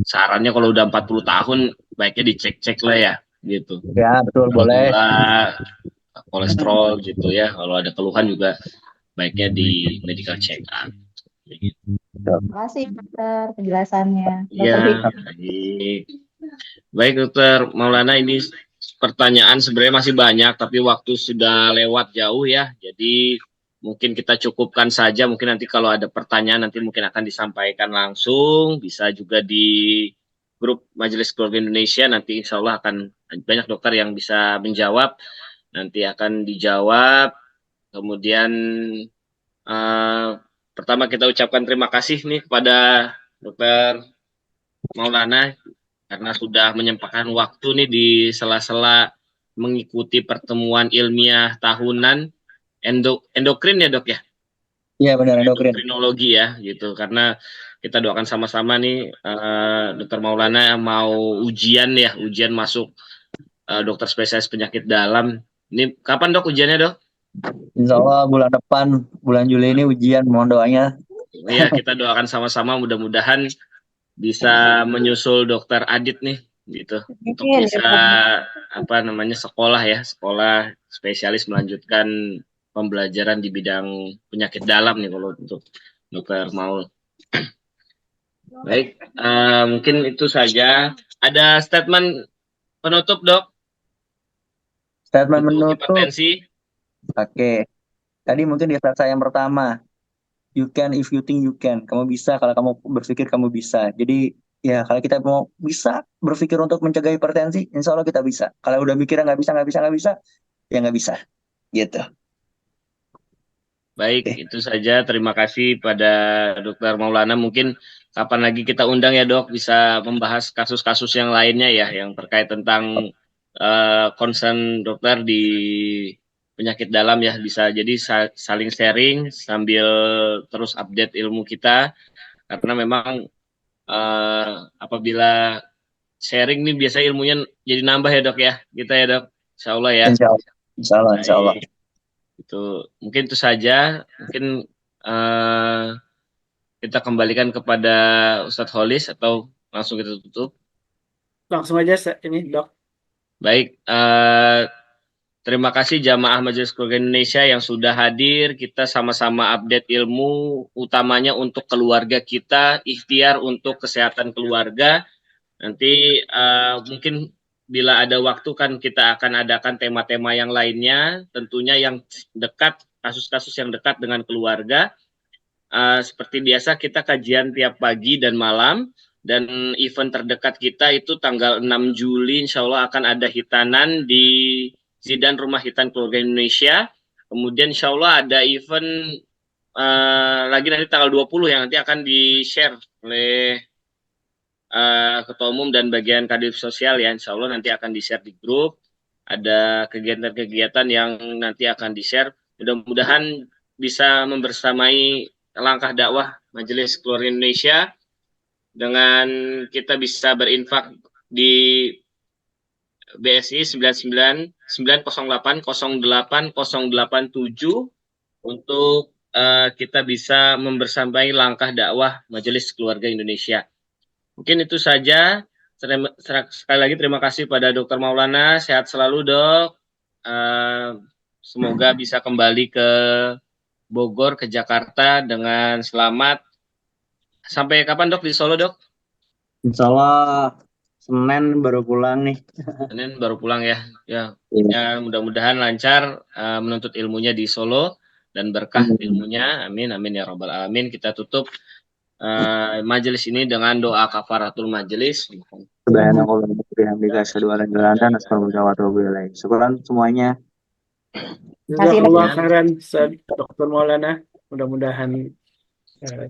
sarannya kalau udah 40 tahun baiknya dicek-cek lah ya gitu. Ya, betul, Kalau boleh. gula, kolesterol gitu ya. Kalau ada keluhan juga baiknya di medical check up. Terima kasih dokter penjelasannya. Iya, Dokter Vicky. baik. Baik dokter Maulana, ini pertanyaan sebenarnya masih banyak tapi waktu sudah lewat jauh ya. Jadi mungkin kita cukupkan saja. Mungkin nanti kalau ada pertanyaan nanti mungkin akan disampaikan langsung. Bisa juga di grup Majelis Keluarga Indonesia. Nanti insya Allah akan banyak dokter yang bisa menjawab. Nanti akan dijawab. Kemudian pertama kita ucapkan terima kasih nih kepada dokter Maulana karena sudah menyempatkan waktu nih di sela-sela mengikuti pertemuan ilmiah tahunan endokrin ya dok ya? Iya benar, endokrin. Endokrinologi ya gitu, karena kita doakan sama-sama nih dokter Maulana mau ujian masuk dokter spesialis penyakit dalam. Ini kapan dok ujiannya dok? Insya Allah bulan depan, bulan Juli ini ujian, mohon doanya. Ya kita doakan sama-sama mudah-mudahan bisa menyusul dokter Adit nih gitu untuk bisa sekolah spesialis melanjutkan pembelajaran di bidang penyakit dalam nih kalau untuk dokter Maul. Baik, mungkin itu saja. Ada statement penutup dok? Statement untuk penutup. hipertensi. Oke. Tadi mungkin di slide saya yang pertama. You can if you think you can. Kamu bisa kalau kamu berpikir kamu bisa. Jadi ya kalau kita mau bisa berpikir untuk mencegah hipertensi, insya Allah kita bisa. Kalau udah mikirnya nggak bisa, ya nggak bisa. Gitu. Baik, itu saja. Terima kasih pada Dokter Maulana. Mungkin kapan lagi kita undang ya dok, bisa membahas kasus-kasus yang lainnya ya, yang terkait tentang concern dokter di penyakit dalam ya, bisa jadi saling sharing sambil terus update ilmu kita, karena memang apabila sharing nih biasa ilmunya jadi nambah ya dok ya, kita ya dok, insya Allah ya. Insya Allah. Itu mungkin itu saja. Mungkin kita kembalikan kepada Ustadz Holis atau langsung kita tutup. Langsung aja ini dok. Baik, terima kasih jamaah Majelis Keluarga Indonesia yang sudah hadir. Kita sama-sama update ilmu, utamanya untuk keluarga kita, ikhtiar untuk kesehatan keluarga. Nanti mungkin bila ada waktu kan kita akan adakan tema-tema yang lainnya, tentunya yang dekat, kasus-kasus yang dekat dengan keluarga. Seperti biasa kita kajian tiap pagi dan malam, dan event terdekat kita itu tanggal 6 Juli insya Allah akan ada hitanan di Zidan Rumah Hitan Keluarga Indonesia. Kemudian insya Allah ada event lagi nanti tanggal 20 yang nanti akan di-share oleh Ketua Umum dan bagian Kadif Sosial ya. Insya Allah nanti akan di-share di grup. Ada kegiatan-kegiatan yang nanti akan di-share. Mudah-mudahan bisa membersamai langkah dakwah Majelis Keluarga Indonesia dengan kita bisa berinfak di BSI 9990808087 untuk kita bisa membersamai langkah dakwah Majelis Keluarga Indonesia. Mungkin itu saja. Sekali lagi terima kasih pada Dr. Maulana. Sehat selalu, Dok. Semoga bisa kembali ke Bogor, ke Jakarta dengan selamat. Sampai kapan, Dok, di Solo, Dok? Insya Allah Senin baru pulang nih. Senin baru pulang ya. Ya, mudah-mudahan lancar menuntut ilmunya di Solo dan berkah ilmunya. Amin, amin ya rabbal alamin. Kita tutup majelis ini dengan doa kafaratul majelis. Syukuran semuanya. Jazakallah khairan Dr. Maulana. Mudah-mudahan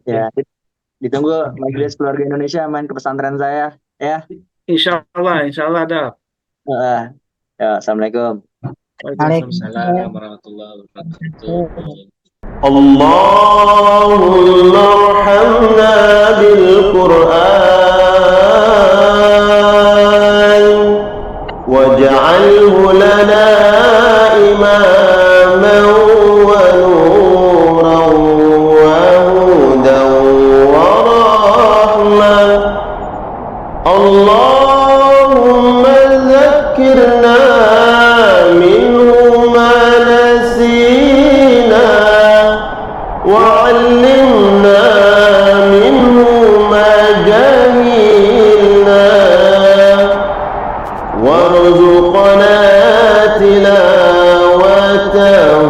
ya, ditunggu Majelis Keluarga Indonesia main ke pesantren saya ya. Insya Allah ada. Ya, assalamualaikum. Waalaikumsalam warahmatullahi wabarakatuh. Allahumma arhamna bil Qur'an waj'alhu lana imaman wa nuran wa hudan wa rahmah. Allahumma zakkirna minhu ma nasina وعلمنا منه ما جهلنا وارزقنا تلاوته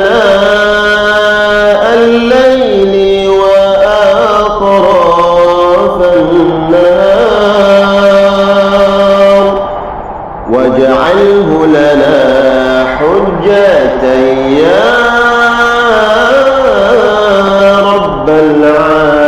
آناء الليل وأطراف النهار واجعله لنا حجة يا رب العالمين.